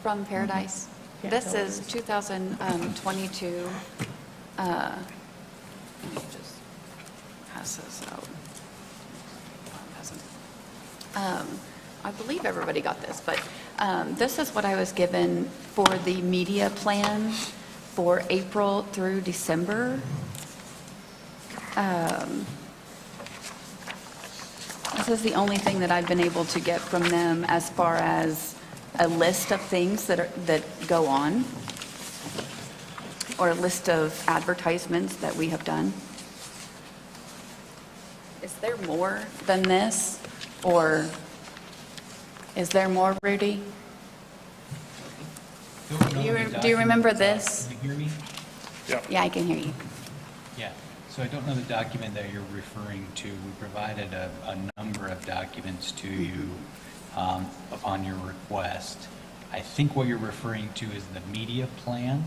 [SPEAKER 5] from Paradise?
[SPEAKER 7] Yeah,
[SPEAKER 5] This
[SPEAKER 7] no
[SPEAKER 5] is
[SPEAKER 7] worries.
[SPEAKER 5] 2022. Let me just pass this out. I believe everybody got this, but this is what I was given for the media plan for April through December. This is the only thing that I've been able to get from them as far as a list of things that go on, or a list of advertisements that we have done. Is there more than this, or is there more, Rudy? Do you remember this?
[SPEAKER 9] Can you hear me?
[SPEAKER 5] Yeah, I can hear you.
[SPEAKER 9] Yeah. So I don't know the document that you're referring to. We provided a number of documents to you upon your request. I think what you're referring to is the media plan,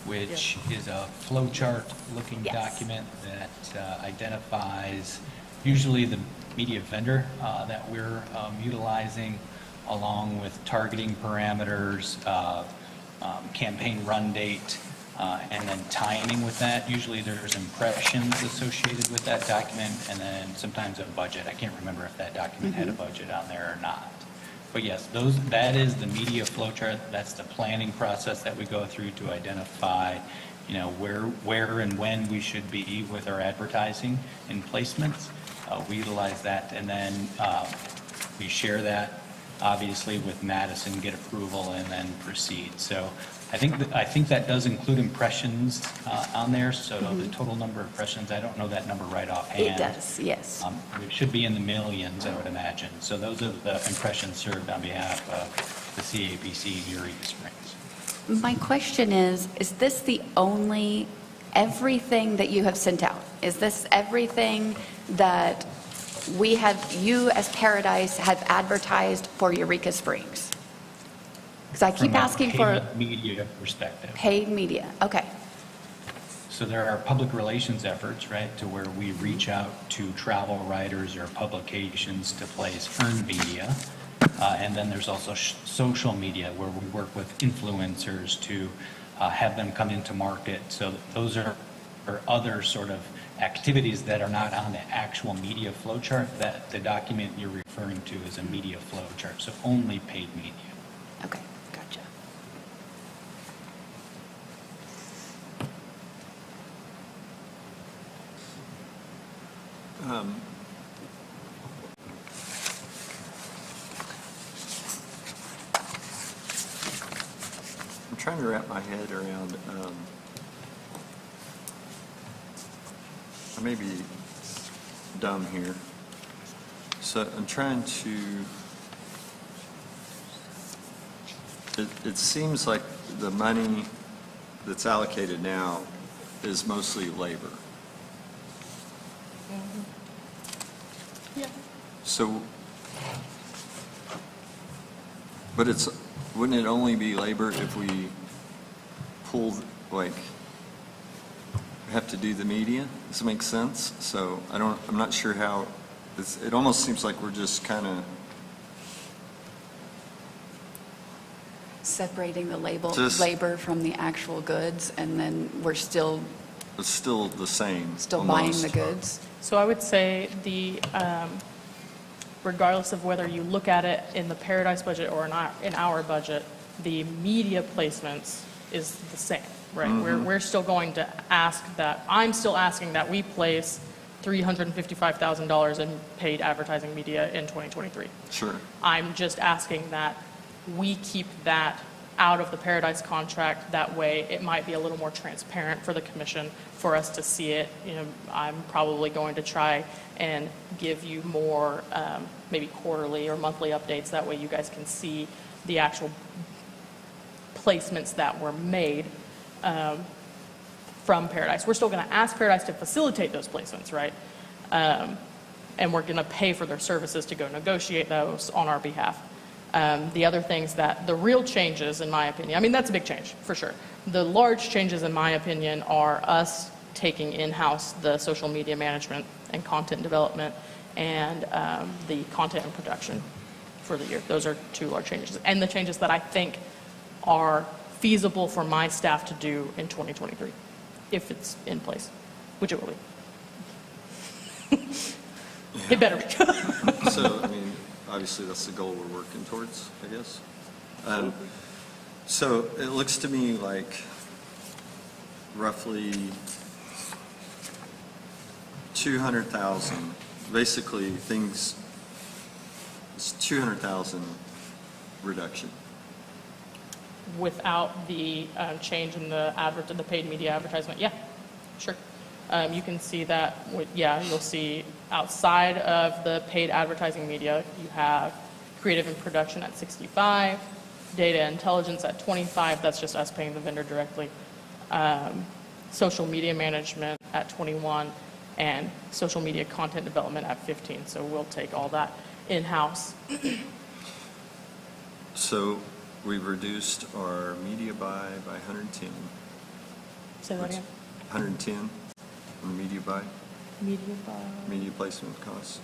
[SPEAKER 9] which is a flowchart looking
[SPEAKER 5] Yes.
[SPEAKER 9] document that identifies usually the media vendor that we're utilizing, along with targeting parameters, campaign run date, and then timing with that. Usually there's impressions associated with that document, and then sometimes a budget. I can't remember if that document had a budget on there or not. But yes, that is the media flowchart. That's the planning process that we go through to identify, where and when we should be with our advertising and placements. We utilize that, and then we share that obviously with Madison, get approval, and then proceed. So I think that does include impressions on there. So the total number of impressions, I don't know that number right offhand.
[SPEAKER 5] It does, yes.
[SPEAKER 9] It should be in the millions, I would imagine. So those are the impressions served on behalf of the CAPC in Eureka Springs.
[SPEAKER 5] My question is this the only, everything that you have sent out? Is this everything that you as Paradise have advertised for Eureka Springs? Because I keep
[SPEAKER 9] From a
[SPEAKER 5] asking for
[SPEAKER 9] paid media perspective.
[SPEAKER 5] paid media. Okay.
[SPEAKER 9] So there are public relations efforts, right, to where we reach out to travel writers or publications to place earned media. And then there's also social media, where we work with influencers to have them come into market. So those are other sort of activities that are not on the actual media flow chart. That the document you're referring to is a media flow chart, so only paid media.
[SPEAKER 5] Okay, gotcha.
[SPEAKER 6] I'm trying to wrap my head around, I may be dumb here. So I'm trying to, it seems like the money that's allocated now is mostly labor.
[SPEAKER 7] Yeah.
[SPEAKER 6] So, but wouldn't it only be labor if we pulled, have to do the media? Does it make sense? So I'm not sure how, it almost seems like we're just kind of,
[SPEAKER 5] Separating the
[SPEAKER 6] Just-
[SPEAKER 5] labor from the actual goods, and then we're still
[SPEAKER 6] It's still the same.
[SPEAKER 5] Still buying the
[SPEAKER 6] almost.
[SPEAKER 5] goods?
[SPEAKER 7] So I would say regardless of whether you look at it in the Paradise budget or in our budget, the media placements is the same, right? We're still going to ask that, I'm still asking that we place $355,000 in paid advertising media in 2023.
[SPEAKER 6] Sure.
[SPEAKER 7] I'm just asking that we keep that out of the Paradise contract. That way, it might be a little more transparent for the commission for us to see it. You know, I'm probably going to try and give you more, maybe quarterly or monthly updates. That way, you guys can see the actual placements that were made from Paradise. We're still going to ask Paradise to facilitate those placements, right? And we're going to pay for their services to go negotiate those on our behalf. The other things that, the real changes, in my opinion, I mean, that's a big change, for sure. The large changes, in my opinion, are us taking in-house the social media management and content development and the content and production for the year. Those are two large changes. And the changes that I think are feasible for my staff to do in 2023, if it's in place, which it will be. It better be.
[SPEAKER 6] So, I mean, obviously, that's the goal we're working towards, I guess. So it looks to me like roughly 200,000, basically things, it's 200,000 reduction.
[SPEAKER 7] Without the change in the paid media advertisement, yeah, sure. You can see that, you'll see outside of the paid advertising media, you have creative and production at 65, data intelligence at 25, that's just us paying the vendor directly, social media management at 21, and social media content development at 15. So we'll take all that in-house.
[SPEAKER 6] So we've reduced our media buy by 110.
[SPEAKER 7] Say that again.
[SPEAKER 6] 110 on the media buy,
[SPEAKER 7] Media buy.
[SPEAKER 6] media placement costs.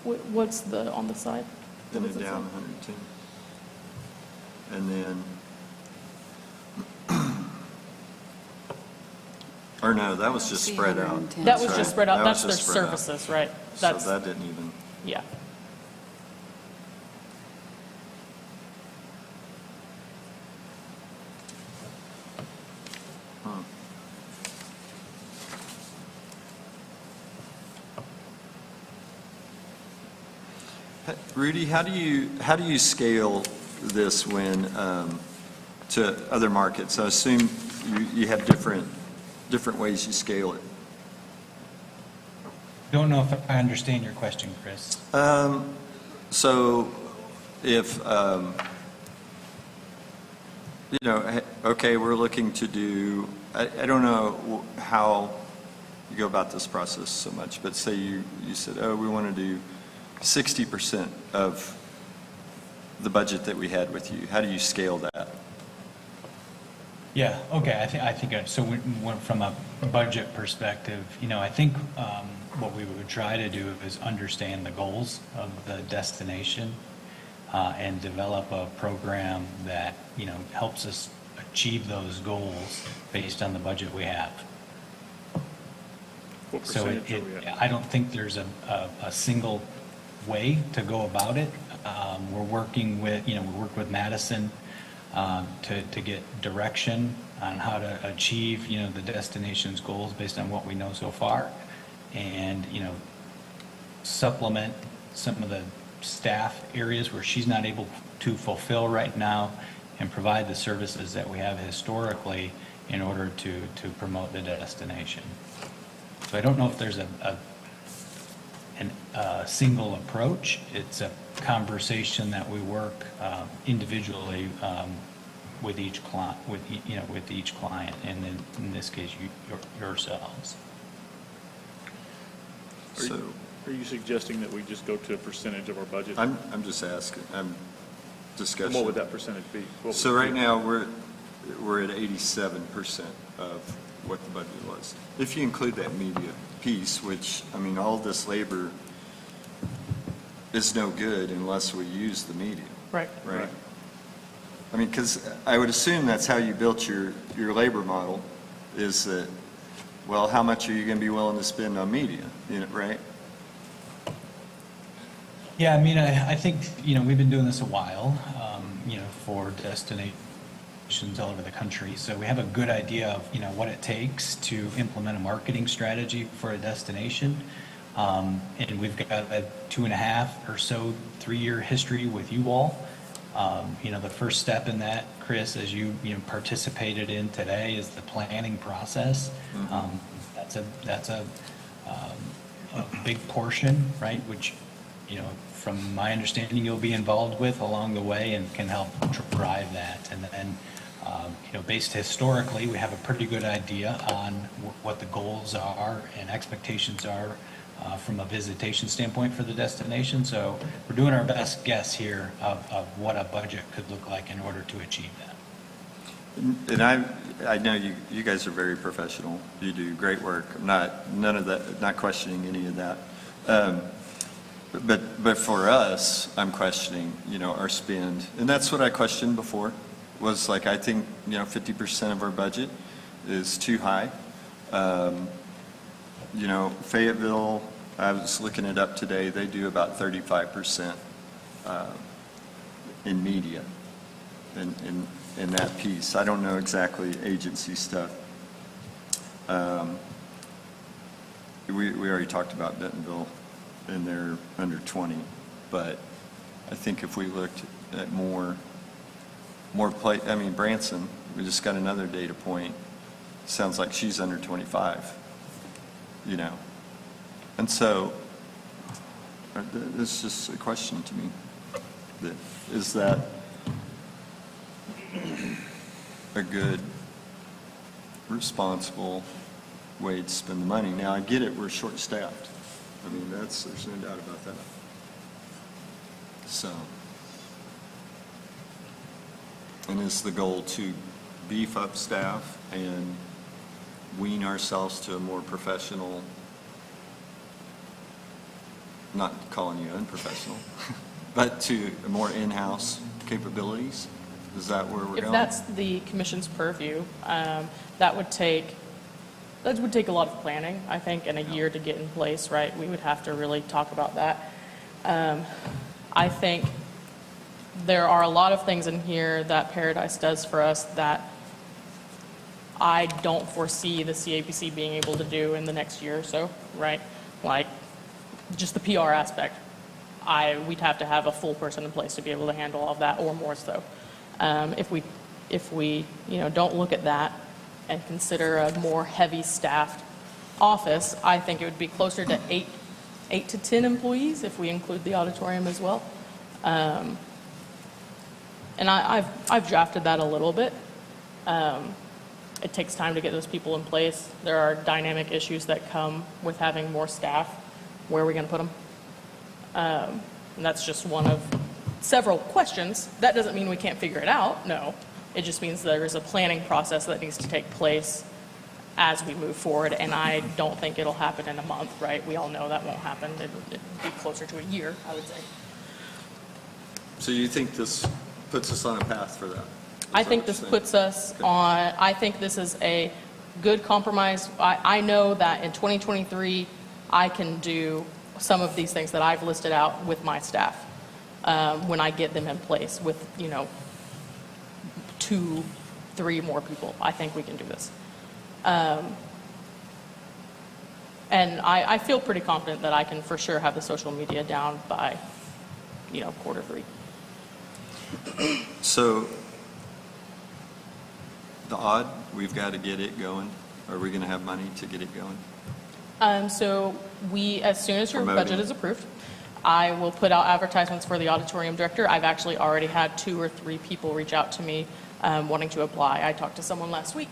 [SPEAKER 7] What's the on the side?
[SPEAKER 6] Then
[SPEAKER 7] What
[SPEAKER 6] it
[SPEAKER 7] does it
[SPEAKER 6] down
[SPEAKER 7] say?
[SPEAKER 6] 110. And then, or no, that was just
[SPEAKER 5] See,
[SPEAKER 6] spread out.
[SPEAKER 5] 110.
[SPEAKER 7] That was
[SPEAKER 6] Sorry,
[SPEAKER 7] just spread out.
[SPEAKER 6] that
[SPEAKER 7] That's
[SPEAKER 6] was
[SPEAKER 7] their
[SPEAKER 6] just spread out.
[SPEAKER 7] services, right?
[SPEAKER 6] So
[SPEAKER 7] That's,
[SPEAKER 6] that didn't even,
[SPEAKER 7] yeah.
[SPEAKER 6] huh. Rudy, how do you scale this when, to other markets? I assume you have different ways you scale it.
[SPEAKER 9] Don't know if I understand your question, Chris.
[SPEAKER 6] So if, okay, we're looking to do, I don't know how you go about this process so much, but say you said, oh, we want to do 60% of the budget that we had with you. How do you scale that?
[SPEAKER 9] Yeah, okay, I think, so from a budget perspective, I think what we would try to do is understand the goals of the destination and develop a program that, helps us achieve those goals based on the budget we have.
[SPEAKER 2] What
[SPEAKER 9] So
[SPEAKER 2] percentage are we at?
[SPEAKER 9] I don't think there's a single way to go about it. We're working with, we work with Madison to get direction on how to achieve, the destination's goals based on what we know so far, and, supplement some of the staff areas where she's not able to fulfill right now and provide the services that we have historically in order to promote the destination. So I don't know if there's a single approach. It's a conversation that we work individually with each client, with each client, and in this case, yourselves.
[SPEAKER 2] Are you suggesting that we just go to a percentage of our budget?
[SPEAKER 6] I'm just asking, I'm discussing.
[SPEAKER 2] And what would that percentage be?
[SPEAKER 6] So right now, we're at 87% of what the budget was. If you include that media piece, which, all this labor is no good unless we use the media.
[SPEAKER 7] Right.
[SPEAKER 6] Right? Because I would assume that's how you built your labor model, is that Well, how much are you going to be willing to spend on media, right?
[SPEAKER 9] Yeah, I mean, I think, we've been doing this a while, for destinations all over the country. So we have a good idea of, what it takes to implement a marketing strategy for a destination. And we've got a 2.5 or so, 3-year history with you all. The first step in that, Chris, as you participated in today, is the planning process. That's a big portion, right? Which, from my understanding, you'll be involved with along the way and can help drive that. And then, based historically, we have a pretty good idea on what the goals are and expectations are from a visitation standpoint for the destination. So we're doing our best guess here of what a budget could look like in order to achieve that.
[SPEAKER 6] And I know you guys are very professional. You do great work. I'm not questioning any of that. But for us, I'm questioning, our spend. And that's what I questioned before, was like, I think, 50% of our budget is too high. Fayetteville, I was looking it up today, they do about 35% in media in that piece. I don't know exactly agency stuff. We already talked about Bentonville, and they're under 20, but I think if we looked at Branson, we just got another data point. Sounds like she's under 25, And so, it's just a question to me. Is that a good, responsible way to spend the money? Now, I get it, we're short-staffed. There's no doubt about that. So, and is the goal to beef up staff and wean ourselves to a more professional, not calling you unprofessional, but to more in-house capabilities? Is that where we're going?
[SPEAKER 7] If that's the commission's purview, that would take a lot of planning, I think, and a year to get in place, right? We would have to really talk about that. I think there are a lot of things in here that Paradise does for us that I don't foresee the CAPC being able to do in the next year or so, right? Like, just the PR aspect. We'd have to have a full person in place to be able to handle all of that, or more so. If we don't look at that and consider a more heavy staffed office, I think it would be closer to 8 to 10 employees if we include the auditorium as well. And I've drafted that a little bit. It takes time to get those people in place. There are dynamic issues that come with having more staff. Where are we going to put them? And that's just one of several questions. That doesn't mean we can't figure it out. No. It just means there is a planning process that needs to take place as we move forward, and I don't think it'll happen in a month, right? We all know that won't happen. It'd be closer to a year, I would say.
[SPEAKER 6] So you think this puts us on a path for that?
[SPEAKER 7] I think this puts us on, I think this is a good compromise. I know that in 2023, I can do some of these things that I've listed out with my staff when I get them in place with, 2, 3 more people. I think we can do this. And I feel pretty confident that I can for sure have the social media down by, Q3.
[SPEAKER 6] So the odd, we've got to get it going. Are we going to have money to get it going?
[SPEAKER 7] So as soon as your
[SPEAKER 6] Promoting.
[SPEAKER 7] budget is approved, I will put out advertisements for the auditorium director. I've actually already had 2 or 3 people reach out to me wanting to apply. I talked to someone last week.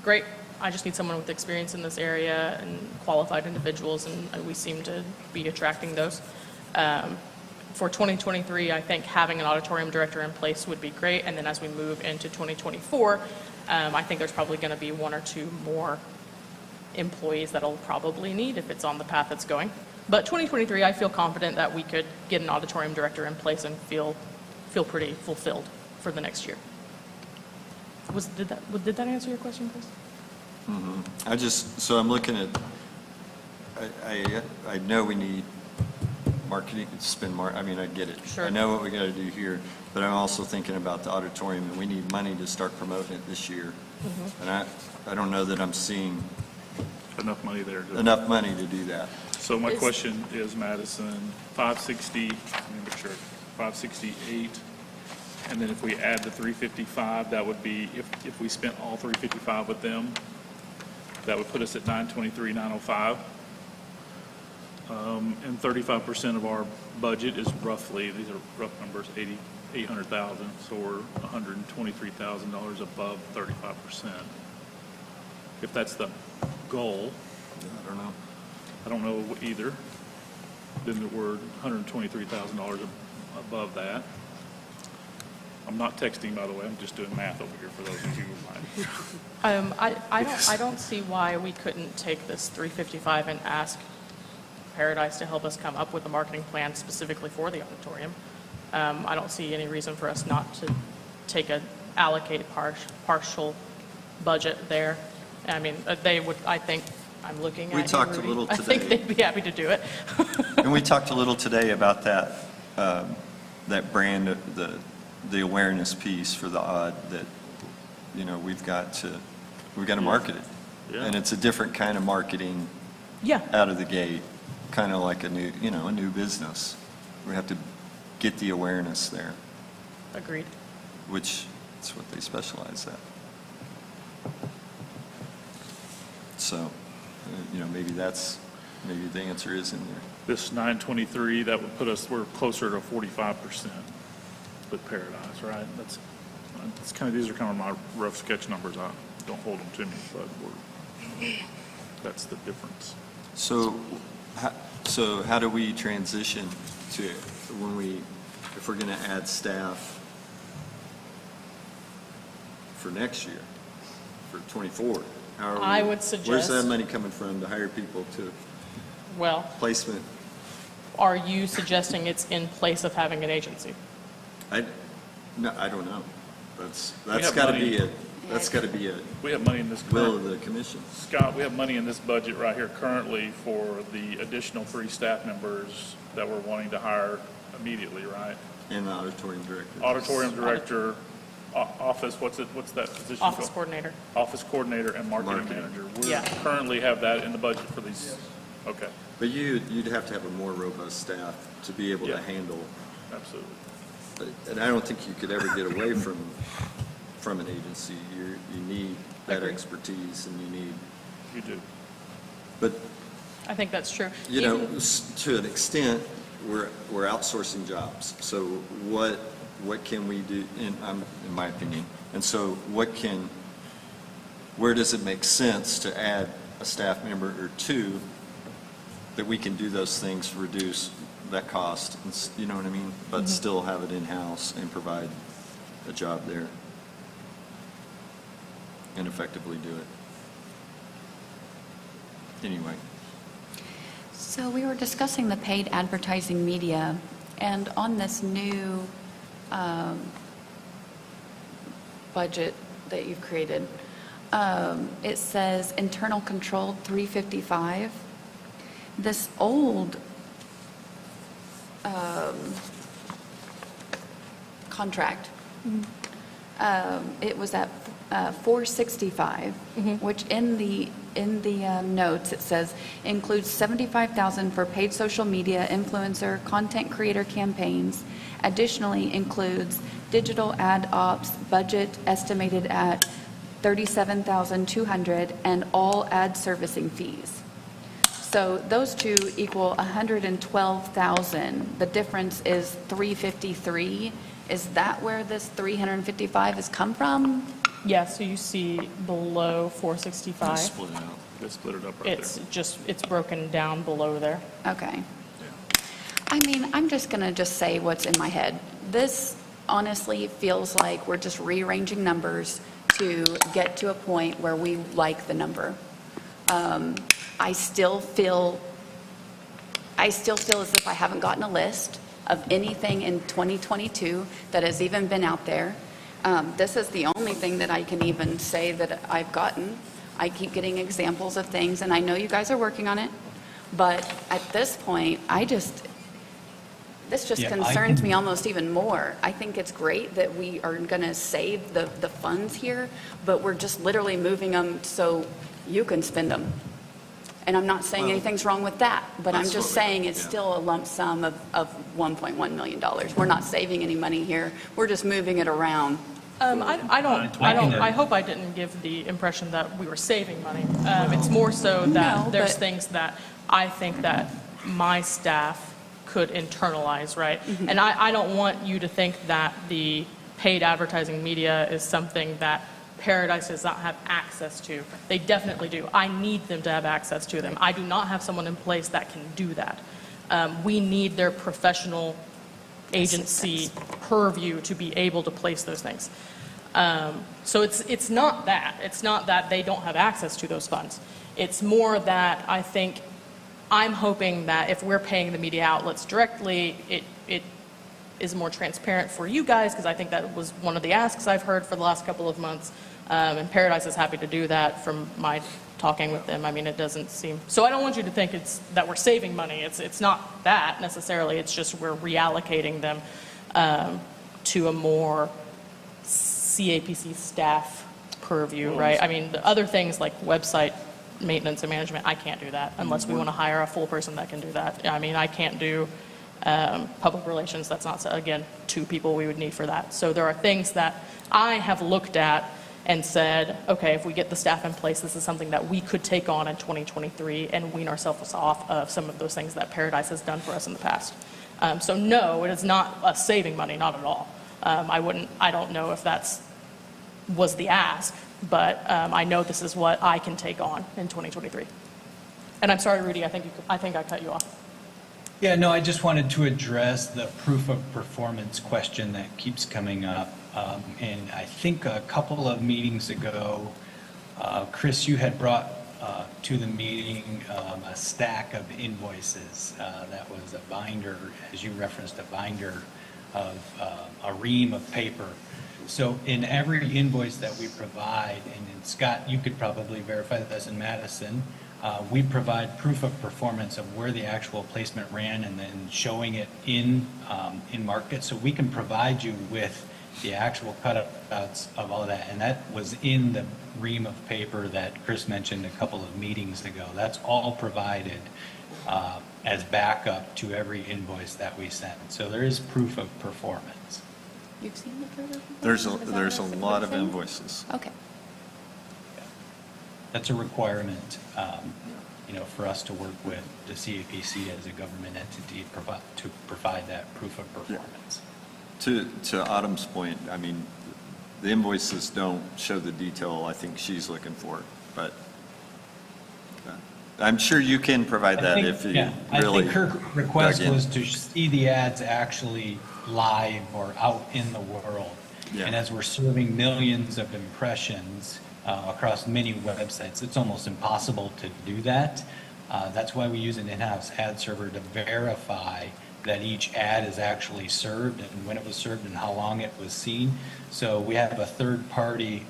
[SPEAKER 7] Great. I just need someone with experience in this area and qualified individuals, and we seem to be attracting those. For 2023, I think having an auditorium director in place would be great. And then as we move into 2024, I think there's probably going to be 1 or 2 more employees that I'll probably need if it's on the path it's going. But 2023, I feel confident that we could get an auditorium director in place and feel pretty fulfilled for the next year. Did that answer your question, Chris?
[SPEAKER 6] So I'm looking at, I know we need marketing, I mean, I get it.
[SPEAKER 7] Sure.
[SPEAKER 6] I know what we got to do here, but I'm also thinking about the auditorium, and we need money to start promoting it this year. And I don't know that I'm seeing
[SPEAKER 2] Enough money there.
[SPEAKER 6] enough money to do that.
[SPEAKER 2] So my question is, Madison, 560, let me make sure, 568, and then if we add the 355, that would be, if we spent all 355 with them, that would put us at 923, 905. And 35% of our budget is roughly, these are rough numbers, 800,000, so we're $123,000 above 35%. If that's the goal,
[SPEAKER 6] I don't know.
[SPEAKER 2] I don't know either, then we're $123,000 above that. I'm not texting, by the way, I'm just doing math over here for those of you who might.
[SPEAKER 7] I don't see why we couldn't take this 355 and ask Paradise to help us come up with a marketing plan specifically for the auditorium. I don't see any reason for us not to take a allocated partial budget there. I mean, they would, I think, I'm looking at
[SPEAKER 6] We
[SPEAKER 7] you,
[SPEAKER 6] talked a
[SPEAKER 7] Rudy.
[SPEAKER 6] little
[SPEAKER 7] I think
[SPEAKER 6] today.
[SPEAKER 7] they'd be happy to do it.
[SPEAKER 6] And we talked a little today about that, that brand, the awareness piece for the odd that, you know, we've got to market it.
[SPEAKER 2] Yeah.
[SPEAKER 6] And it's a different kind of marketing
[SPEAKER 7] Yeah,
[SPEAKER 6] out of the gate, kind of like a new business. We have to get the awareness there,
[SPEAKER 7] agreed.
[SPEAKER 6] which is what they specialize at. So, maybe the answer is in there.
[SPEAKER 2] This 923, that would put us, we're closer to 45% with Paradise, right? That's kind of, these are kind of my rough sketch numbers. Don't hold them to me, but that's the difference.
[SPEAKER 6] So how do we transition to if we're going to add staff for next year, for 24?
[SPEAKER 7] I would suggest-
[SPEAKER 6] Where's that money coming from to hire people to
[SPEAKER 7] Well,
[SPEAKER 6] placement?
[SPEAKER 7] are you suggesting it's in place of having an agency?
[SPEAKER 6] No, I don't know. That's
[SPEAKER 2] have
[SPEAKER 6] got to
[SPEAKER 2] money.
[SPEAKER 6] be a
[SPEAKER 2] We have money in this
[SPEAKER 6] will
[SPEAKER 2] current,
[SPEAKER 6] of the commission.
[SPEAKER 2] Scott, we have money in this budget right here currently for the additional 3 staff members that we're wanting to hire immediately, right?
[SPEAKER 6] And the auditorium director.
[SPEAKER 2] Auditorium director, office, what's that position?
[SPEAKER 7] Office
[SPEAKER 2] called?
[SPEAKER 7] coordinator.
[SPEAKER 2] Office coordinator and marketing
[SPEAKER 6] Marketing.
[SPEAKER 2] manager. We
[SPEAKER 7] Yeah.
[SPEAKER 2] currently have that in the budget for these. Okay,
[SPEAKER 6] But you'd have to have a more robust staff to be able to
[SPEAKER 2] Yeah.
[SPEAKER 6] handle.
[SPEAKER 2] absolutely.
[SPEAKER 6] And I don't think you could ever get away from an agency. You need that
[SPEAKER 7] Agreed.
[SPEAKER 6] expertise, and you need,
[SPEAKER 2] You do.
[SPEAKER 6] but,
[SPEAKER 7] I think that's true.
[SPEAKER 6] to an extent, we're outsourcing jobs. So what can we do, in my opinion? And so where does it make sense to add a staff member or two that we can do those things, reduce that cost, you know what I mean? But still have it in-house and provide a job there and effectively do it. Anyway.
[SPEAKER 5] So we were discussing the paid advertising media, and on this new budget that you've created, it says internal control 355. This old contract, it was at 465, which in the notes, it says includes 75,000 for paid social media, influencer, content creator campaigns. Additionally includes digital ad ops budget estimated at 37,200 and all ad servicing fees. So those two equal 112,000. The difference is 353. Is that where this 355 has come from?
[SPEAKER 7] Yeah, so you see below 465,
[SPEAKER 6] Split it out.
[SPEAKER 2] They split it up right
[SPEAKER 7] it's
[SPEAKER 2] there.
[SPEAKER 7] it's broken down below there.
[SPEAKER 5] Okay. I mean, I'm just going to say what's in my head. This honestly feels like we're just rearranging numbers to get to a point where we like the number. I still feel as if I haven't gotten a list of anything in 2022 that has even been out there. This is the only thing that I can even say that I've gotten. I keep getting examples of things, and I know you guys are working on it, but at this point, this just
[SPEAKER 9] Yeah,
[SPEAKER 5] concerns me almost even more. I think it's great that we are going to save the funds here, but we're just literally moving them so you can spend them. And I'm not saying anything's wrong with that, but I'm just saying it's still a lump sum of $1.1 million. We're not saving any money here. We're just moving it around.
[SPEAKER 7] I hope I didn't give the impression that we were saving money. It's more so that
[SPEAKER 5] No,
[SPEAKER 7] there's
[SPEAKER 5] but-
[SPEAKER 7] things that I think that my staff could internalize, right? And I don't want you to think that the paid advertising media is something that Paradise does not have access to. They definitely do. I need them to have access to them. I do not have someone in place that can do that. We need their professional agency purview to be able to place those things. So it's not that. It's not that they don't have access to those funds. It's more that I think I'm hoping that if we're paying the media outlets directly, it is more transparent for you guys, because I think that was one of the asks I've heard for the last couple of months. And Paradise is happy to do that from my talking with them. I mean, it doesn't seem, so I don't want you to think it's that we're saving money. It's not that necessarily. It's just we're reallocating them to a more CAPC staff purview, right? I mean, the other things like website maintenance and management, I can't do that unless we want to hire a full person that can do that. I mean, I can't do public relations. That's not, again, 2 people we would need for that. So there are things that I have looked at and said, okay, if we get the staff in place, this is something that we could take on in 2023 and wean ourselves off of some of those things that Paradise has done for us in the past. So no, it is not us saving money, not at all. I don't know if was the ask, but I know this is what I can take on in 2023. And I'm sorry, Rudy, I think I cut you off.
[SPEAKER 9] Yeah, no, I just wanted to address the proof of performance question that keeps coming up. And I think a couple of meetings ago, Chris, you had brought to the meeting a stack of invoices. That was a binder, as you referenced, a binder of a ream of paper. So in every invoice that we provide, and Scott, you could probably verify this in Madison, we provide proof of performance of where the actual placement ran and then showing it in market. So we can provide you with the actual cutouts of all of that. And that was in the ream of paper that Chris mentioned a couple of meetings ago. That's all provided as backup to every invoice that we send. So there is proof of performance.
[SPEAKER 5] You've seen the proof of
[SPEAKER 6] There's
[SPEAKER 5] performance?
[SPEAKER 6] a lot of invoices.
[SPEAKER 5] Okay.
[SPEAKER 9] That's a requirement, for us to work with the CAPC as a government entity to provide that proof of performance.
[SPEAKER 6] To Autumn's point, I mean, the invoices don't show the detail I think she's looking for, but I'm sure you can provide that if you really.
[SPEAKER 9] I think her request
[SPEAKER 6] dug in.
[SPEAKER 9] was to see the ads actually live or out in the world.
[SPEAKER 6] Yeah.
[SPEAKER 9] And as we're serving millions of impressions across many websites, it's almost impossible to do that. That's why we use an in-house ad server to verify that each ad is actually served and when it was served and how long it was seen. So we have a third-party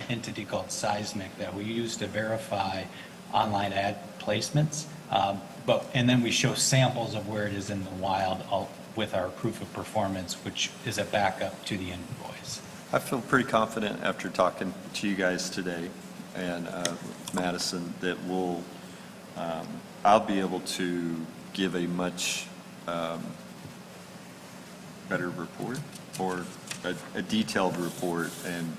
[SPEAKER 9] entity called Seismic that we use to verify online ad placements. And then we show samples of where it is in the wild with our proof of performance, which is a backup to the invoice.
[SPEAKER 6] I feel pretty confident after talking to you guys today and Madison that I'll be able to give a much better report or a detailed report and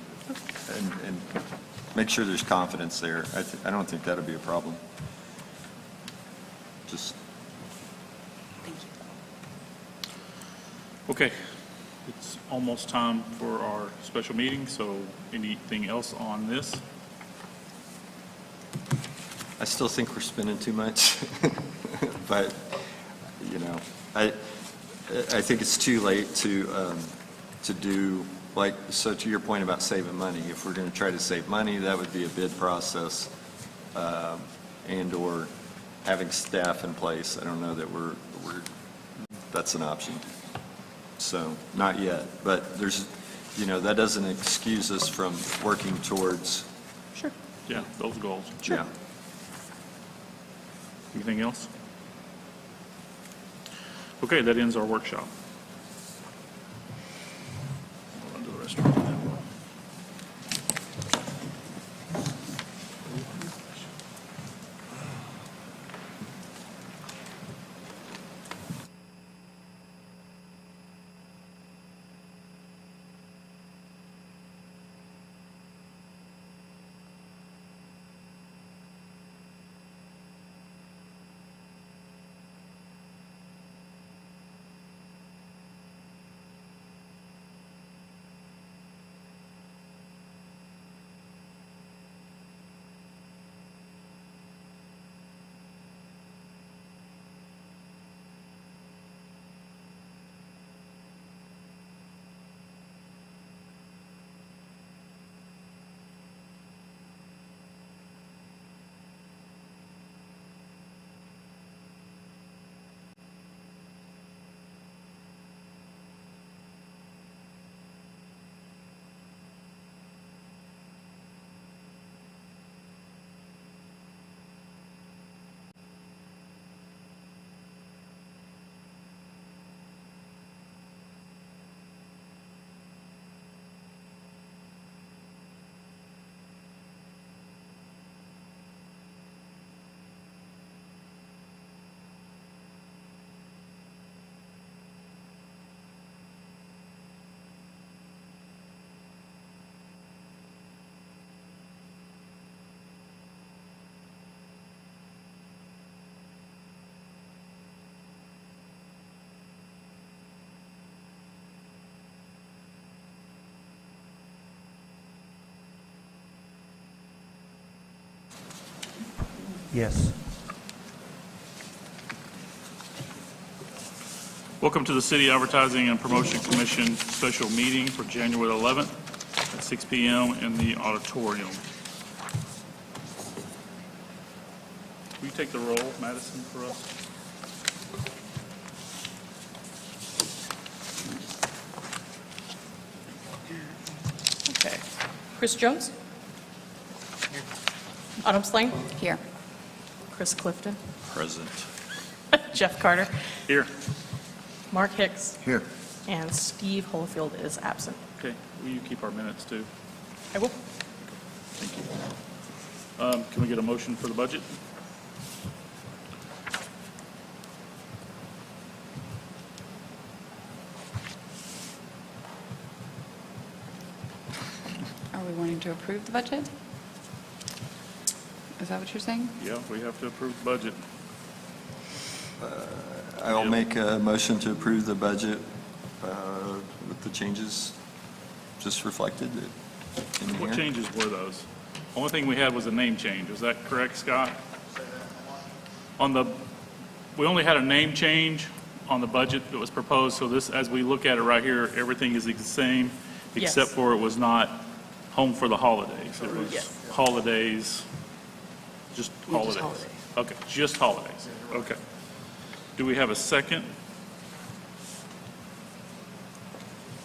[SPEAKER 6] make sure there's confidence there. I don't think that'll be a problem. Just.
[SPEAKER 5] Thank you.
[SPEAKER 2] Okay, it's almost time for our special meeting, so anything else on this?
[SPEAKER 6] I still think we're spending too much, but, I think it's too late to do, so to your point about saving money, if we're going to try to save money, that would be a bid process and/or having staff in place. I don't know that that's an option. So, not yet, but that doesn't excuse us from working towards
[SPEAKER 7] Sure.
[SPEAKER 2] Yeah, those goals.
[SPEAKER 6] Yeah.
[SPEAKER 2] Anything else? Okay, that ends our workshop. I'll run to the restroom.
[SPEAKER 1] Yes.
[SPEAKER 2] Welcome to the City Advertising and Promotion Commission special meeting for January 11th at 6 p.m. in the auditorium. Will you take the roll, Madison, for us?
[SPEAKER 7] Okay. Chris Jones? Autumn Slane?
[SPEAKER 5] Here.
[SPEAKER 7] Chris Clifton?
[SPEAKER 6] Present.
[SPEAKER 7] Jeff Carter?
[SPEAKER 2] Here.
[SPEAKER 7] Mark Hicks?
[SPEAKER 8] Here.
[SPEAKER 7] And Steve Holofield is absent.
[SPEAKER 2] Okay, will you keep our minutes too?
[SPEAKER 7] I will.
[SPEAKER 2] Thank you. Can we get a motion for the budget?
[SPEAKER 5] Are we wanting to approve the budget? Is that what you're saying?
[SPEAKER 2] Yeah, we have to approve the budget.
[SPEAKER 6] I'll
[SPEAKER 2] Yep.
[SPEAKER 6] make a motion to approve the budget with the changes just reflected in here.
[SPEAKER 2] What changes were those? Only thing we had was a name change. Was that correct, Scott? We only had a name change on the budget that was proposed, so this, as we look at it right here, everything is the same,
[SPEAKER 7] Yes.
[SPEAKER 2] except for it was not home for the holidays. It was
[SPEAKER 7] Yes.
[SPEAKER 2] holidays, just holidays.
[SPEAKER 3] holidays.
[SPEAKER 2] Okay, just holidays. Okay. Do we have a second?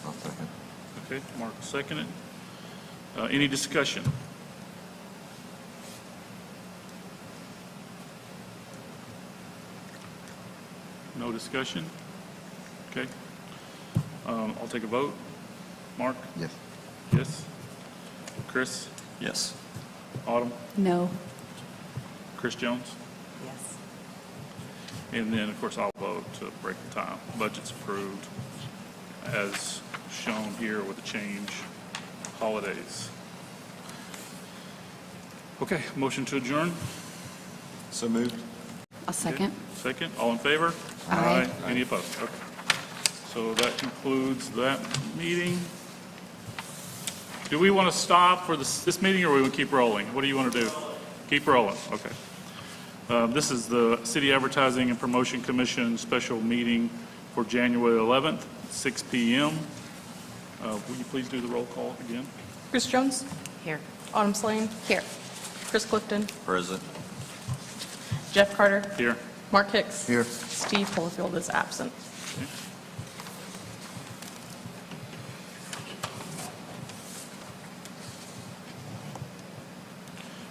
[SPEAKER 8] I'll second.
[SPEAKER 2] Okay, Mark seconded. Any discussion? No discussion? Okay. I'll take a vote. Mark?
[SPEAKER 8] Yes.
[SPEAKER 2] Yes. Chris?
[SPEAKER 6] Yes.
[SPEAKER 2] Autumn?
[SPEAKER 5] No.
[SPEAKER 2] Chris Jones?
[SPEAKER 3] Yes.
[SPEAKER 2] And then, of course, I'll vote to break the tie. Budget's approved as shown here with the change, holidays. Okay, motion to adjourn?
[SPEAKER 6] So moved.
[SPEAKER 5] A second.
[SPEAKER 2] Second, all in favor?
[SPEAKER 5] Aye.
[SPEAKER 2] Any opposed? Okay. So that concludes that meeting. Do we want to stop for this meeting, or we want to keep rolling? What do you want to do? Keep rolling, okay. This is the City Advertising and Promotion Commission special meeting for January 11th, 6 p.m. Will you please do the roll call again?
[SPEAKER 7] Chris Jones?
[SPEAKER 3] Here.
[SPEAKER 7] Autumn Slane?
[SPEAKER 5] Here.
[SPEAKER 7] Chris Clifton?
[SPEAKER 6] Present.
[SPEAKER 7] Jeff Carter?
[SPEAKER 2] Here.
[SPEAKER 7] Mark Hicks?
[SPEAKER 8] Here.
[SPEAKER 7] Steve Holofield is absent.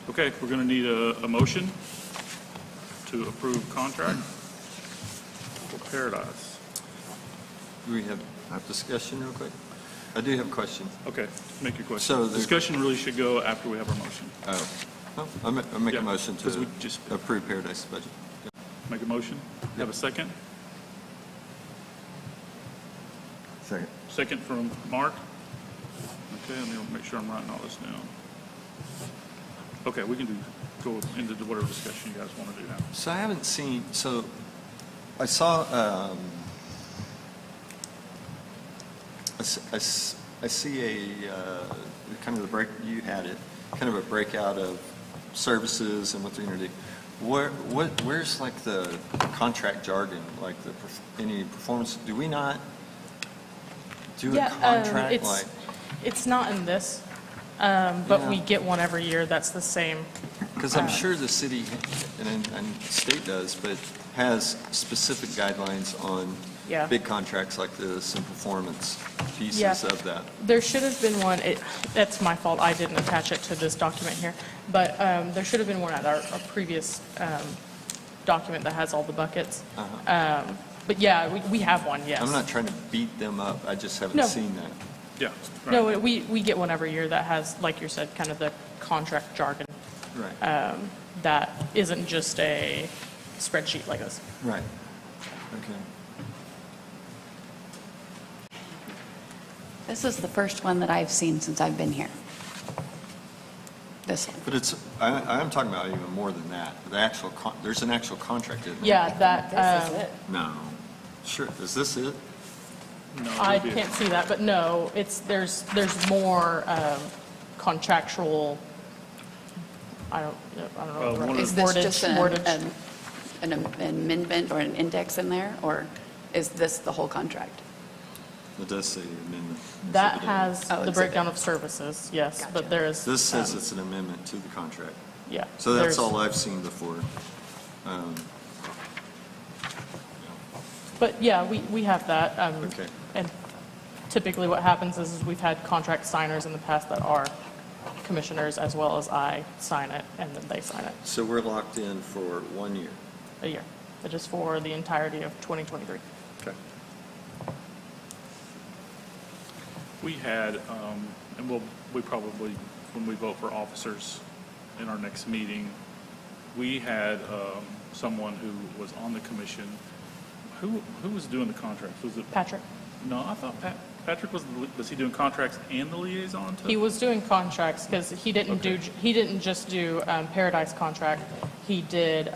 [SPEAKER 2] Okay, we're going to need a motion to approve contract for Paradise.
[SPEAKER 6] Do we have discussion real quick? I do have a question.
[SPEAKER 2] Okay, make your question.
[SPEAKER 6] So the-
[SPEAKER 2] Discussion really should go after we have our motion.
[SPEAKER 6] Oh, I'll make
[SPEAKER 2] Yeah,
[SPEAKER 6] a motion
[SPEAKER 2] 'cause
[SPEAKER 6] to
[SPEAKER 2] we just-
[SPEAKER 6] approve Paradise budget.
[SPEAKER 2] Make a motion? Have a second?
[SPEAKER 8] Second.
[SPEAKER 2] Second from Mark? Okay, let me make sure I'm writing all this down. Okay, we can go into whatever discussion you guys want to do now.
[SPEAKER 6] So I haven't seen, so I saw, I see a, kind of the break, you had it, kind of a breakout of services and what they're going to do. Where's like the contract jargon, like any performance, do we not do a contract like?
[SPEAKER 7] It's not in this, but we
[SPEAKER 6] Yeah.
[SPEAKER 7] get one every year that's the same.
[SPEAKER 6] Because I'm sure the city and the state does, but has specific guidelines on
[SPEAKER 7] Yeah.
[SPEAKER 6] big contracts like this and performance pieces
[SPEAKER 7] Yeah.
[SPEAKER 6] of that.
[SPEAKER 7] There should have been one, that's my fault, I didn't attach it to this document here, but there should have been one at our previous document that has all the buckets. But yeah, we have one, yes.
[SPEAKER 6] I'm not trying to beat them up, I just haven't
[SPEAKER 7] No.
[SPEAKER 6] seen that.
[SPEAKER 2] Yeah. right.
[SPEAKER 7] No, we get one every year that has, like you said, kind of the contract jargon
[SPEAKER 6] Right,
[SPEAKER 7] that isn't just a spreadsheet like this.
[SPEAKER 6] right, okay.
[SPEAKER 5] This is the first one that I've seen since I've been here. This one.
[SPEAKER 6] But it's, I'm talking about even more than that. The actual, there's an actual contract in there.
[SPEAKER 7] Yeah, that,
[SPEAKER 5] This is it.
[SPEAKER 6] No. Sure, is this it?
[SPEAKER 2] No,
[SPEAKER 7] I
[SPEAKER 2] it'll be-
[SPEAKER 7] can't see that, but no, there's more contractual, I don't know.
[SPEAKER 2] one of
[SPEAKER 5] Is this
[SPEAKER 7] wordage-
[SPEAKER 5] just
[SPEAKER 7] wordage.
[SPEAKER 5] an amendment or an index in there, or is this the whole contract?
[SPEAKER 6] It does say amendment.
[SPEAKER 7] That
[SPEAKER 6] Exhibit A.
[SPEAKER 7] has
[SPEAKER 5] Oh,
[SPEAKER 7] the
[SPEAKER 5] exhibit.
[SPEAKER 7] breakdown of services, yes,
[SPEAKER 5] Gotcha.
[SPEAKER 7] but there is.
[SPEAKER 6] This says it's an amendment to the contract.
[SPEAKER 7] Yeah.
[SPEAKER 6] So that's
[SPEAKER 7] there's-
[SPEAKER 6] all I've seen before.
[SPEAKER 7] But yeah, we have that.
[SPEAKER 6] Okay.
[SPEAKER 7] And typically what happens is we've had contract signers in the past that are commissioners as well as I sign it and then they sign it
[SPEAKER 6] So we're locked in for 1 year.
[SPEAKER 7] a year. It is for the entirety of 2023.
[SPEAKER 2] Okay. We had, and we probably, when we vote for officers in our next meeting, we had someone who was on the commission. Who was doing the contracts? Was it?
[SPEAKER 7] Patrick?
[SPEAKER 2] No, I thought Patrick was he doing contracts and the liaison too?
[SPEAKER 7] He was doing contracts because he didn't just do Paradise contract. He did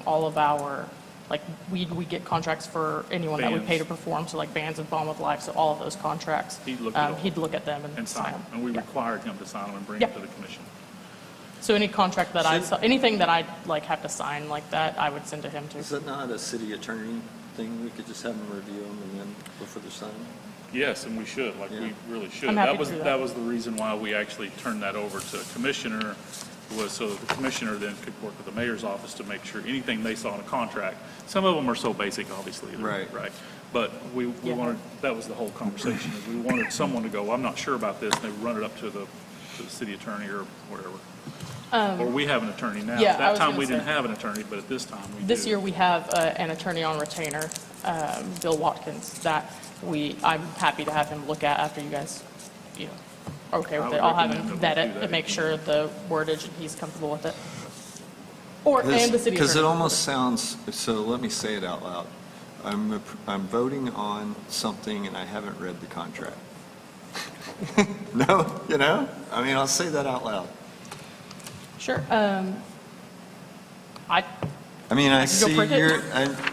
[SPEAKER 7] all of our, like, we get contracts for anyone that we pay to
[SPEAKER 2] Bands.
[SPEAKER 7] perform, so like bands and Bond with Life, so all of those contracts.
[SPEAKER 2] He'd look at all.
[SPEAKER 7] He'd look at them
[SPEAKER 2] And
[SPEAKER 7] and
[SPEAKER 2] sign
[SPEAKER 7] sign
[SPEAKER 2] them,
[SPEAKER 7] them.
[SPEAKER 2] and we
[SPEAKER 7] Yeah.
[SPEAKER 2] required him to sign them and bring
[SPEAKER 7] Yeah.
[SPEAKER 2] them to the commission.
[SPEAKER 7] So any contract that anything that I like have to sign like that, I would send to him too.
[SPEAKER 6] Is that not a city attorney thing? We could just have them review them and then before they're signed?
[SPEAKER 2] Yes, and we should, like, we
[SPEAKER 6] Yeah.
[SPEAKER 2] really should.
[SPEAKER 7] I'm happy
[SPEAKER 2] That was,
[SPEAKER 7] to do that.
[SPEAKER 2] that was the reason why we actually turned that over to a commissioner, was so that the commissioner then could work with the mayor's office to make sure anything they saw in a contract, some of them are so basic, obviously.
[SPEAKER 6] Right.
[SPEAKER 2] Right. But we
[SPEAKER 7] Yeah.
[SPEAKER 2] wanted, that was the whole conversation, is we wanted someone to go, I'm not sure about this, and they would run it up to the city attorney or wherever. Or we have an attorney now.
[SPEAKER 7] yeah, I
[SPEAKER 2] That
[SPEAKER 7] was
[SPEAKER 2] time,
[SPEAKER 7] gonna
[SPEAKER 2] we didn't
[SPEAKER 7] say.
[SPEAKER 2] have an attorney, but at this time, we do.
[SPEAKER 7] This year, we have an attorney on retainer, Bill Watkins, that I'm happy to have him look at after you guys, are okay
[SPEAKER 2] I
[SPEAKER 7] with
[SPEAKER 2] would
[SPEAKER 7] it. I'll have
[SPEAKER 2] recommend
[SPEAKER 7] him
[SPEAKER 2] that
[SPEAKER 7] vet
[SPEAKER 2] we do
[SPEAKER 7] it
[SPEAKER 2] that.
[SPEAKER 7] and make sure the wordage, he's comfortable with it. And the city attorney.
[SPEAKER 6] Because it almost sounds, so let me say it out loud. I'm voting on something and I haven't read the contract. No, I mean, I'll say that out loud.
[SPEAKER 7] Sure.
[SPEAKER 6] I mean, I
[SPEAKER 7] go
[SPEAKER 6] see
[SPEAKER 7] print it.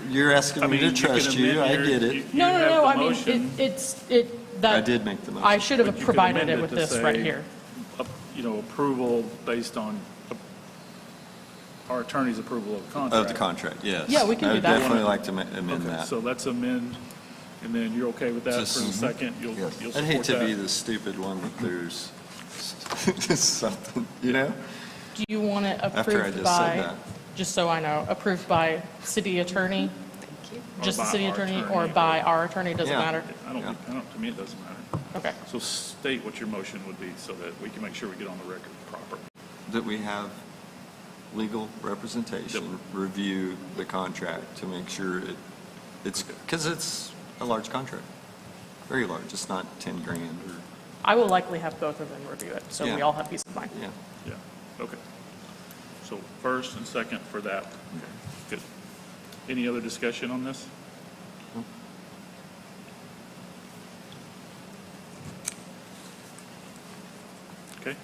[SPEAKER 6] you're asking
[SPEAKER 2] I
[SPEAKER 6] me
[SPEAKER 2] mean,
[SPEAKER 6] to
[SPEAKER 2] you can
[SPEAKER 6] trust you,
[SPEAKER 2] amend
[SPEAKER 6] I
[SPEAKER 2] your-
[SPEAKER 6] get
[SPEAKER 2] you-
[SPEAKER 6] it.
[SPEAKER 2] you
[SPEAKER 7] No,
[SPEAKER 2] have
[SPEAKER 7] no,
[SPEAKER 2] the
[SPEAKER 7] I mean,
[SPEAKER 2] motion.
[SPEAKER 7] that.
[SPEAKER 6] I did make the motion.
[SPEAKER 7] I should
[SPEAKER 2] But
[SPEAKER 7] have
[SPEAKER 2] you could
[SPEAKER 7] provided
[SPEAKER 2] amend
[SPEAKER 7] it with
[SPEAKER 2] to
[SPEAKER 7] this right
[SPEAKER 2] say,
[SPEAKER 7] here.
[SPEAKER 2] Approval based on our attorney's approval of the contract.
[SPEAKER 6] Of the contract, yes.
[SPEAKER 7] Yeah, we can
[SPEAKER 6] I
[SPEAKER 7] do
[SPEAKER 6] would
[SPEAKER 7] that.
[SPEAKER 6] definitely like to amend
[SPEAKER 2] Okay,
[SPEAKER 6] that.
[SPEAKER 2] so let's amend, and then you're okay with that for the
[SPEAKER 6] Just-
[SPEAKER 2] second? You'll
[SPEAKER 8] Yes.
[SPEAKER 2] you'll
[SPEAKER 6] I'd hate
[SPEAKER 2] support
[SPEAKER 6] to be
[SPEAKER 2] that?
[SPEAKER 6] the stupid one that there's something,
[SPEAKER 7] Do you want it
[SPEAKER 6] After I
[SPEAKER 7] approved
[SPEAKER 6] just said
[SPEAKER 7] by,
[SPEAKER 6] that.
[SPEAKER 7] just so I know, approved by city attorney?
[SPEAKER 2] Or
[SPEAKER 7] Just the
[SPEAKER 2] by
[SPEAKER 7] city
[SPEAKER 2] our
[SPEAKER 7] attorney,
[SPEAKER 2] attorney,
[SPEAKER 7] or by
[SPEAKER 2] or-
[SPEAKER 7] our attorney, doesn't
[SPEAKER 6] Yeah.
[SPEAKER 7] matter?
[SPEAKER 2] To me, it doesn't matter.
[SPEAKER 7] Okay.
[SPEAKER 2] So state what your motion would be so that we can make sure we get on the record properly.
[SPEAKER 6] That we have legal representation review the contract to make sure it's, because it's a large contract, very large. It's not 10 grand or,
[SPEAKER 7] I will likely have both of them review it, so we
[SPEAKER 6] Yeah.
[SPEAKER 7] all have peace of mind.
[SPEAKER 6] yeah.
[SPEAKER 2] Yeah, okay. So first and second for that. Good. Any other discussion on this? Okay.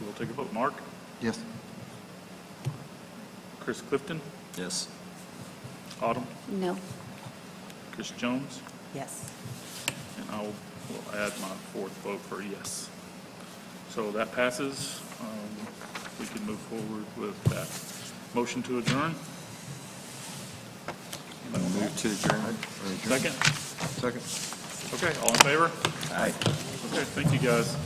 [SPEAKER 2] We'll take a vote. Mark?
[SPEAKER 8] Yes.
[SPEAKER 2] Chris Clifton?
[SPEAKER 6] Yes.
[SPEAKER 2] Autumn?
[SPEAKER 5] No.
[SPEAKER 2] Chris Jones?
[SPEAKER 3] Yes.
[SPEAKER 2] And I will add my fourth vote for yes. So that passes. We can move forward with that. Motion to adjourn?
[SPEAKER 6] Move to adjourn.
[SPEAKER 2] Second?
[SPEAKER 8] Second.
[SPEAKER 2] Okay, all in favor?
[SPEAKER 6] Aye.
[SPEAKER 2] Okay, thank you, guys.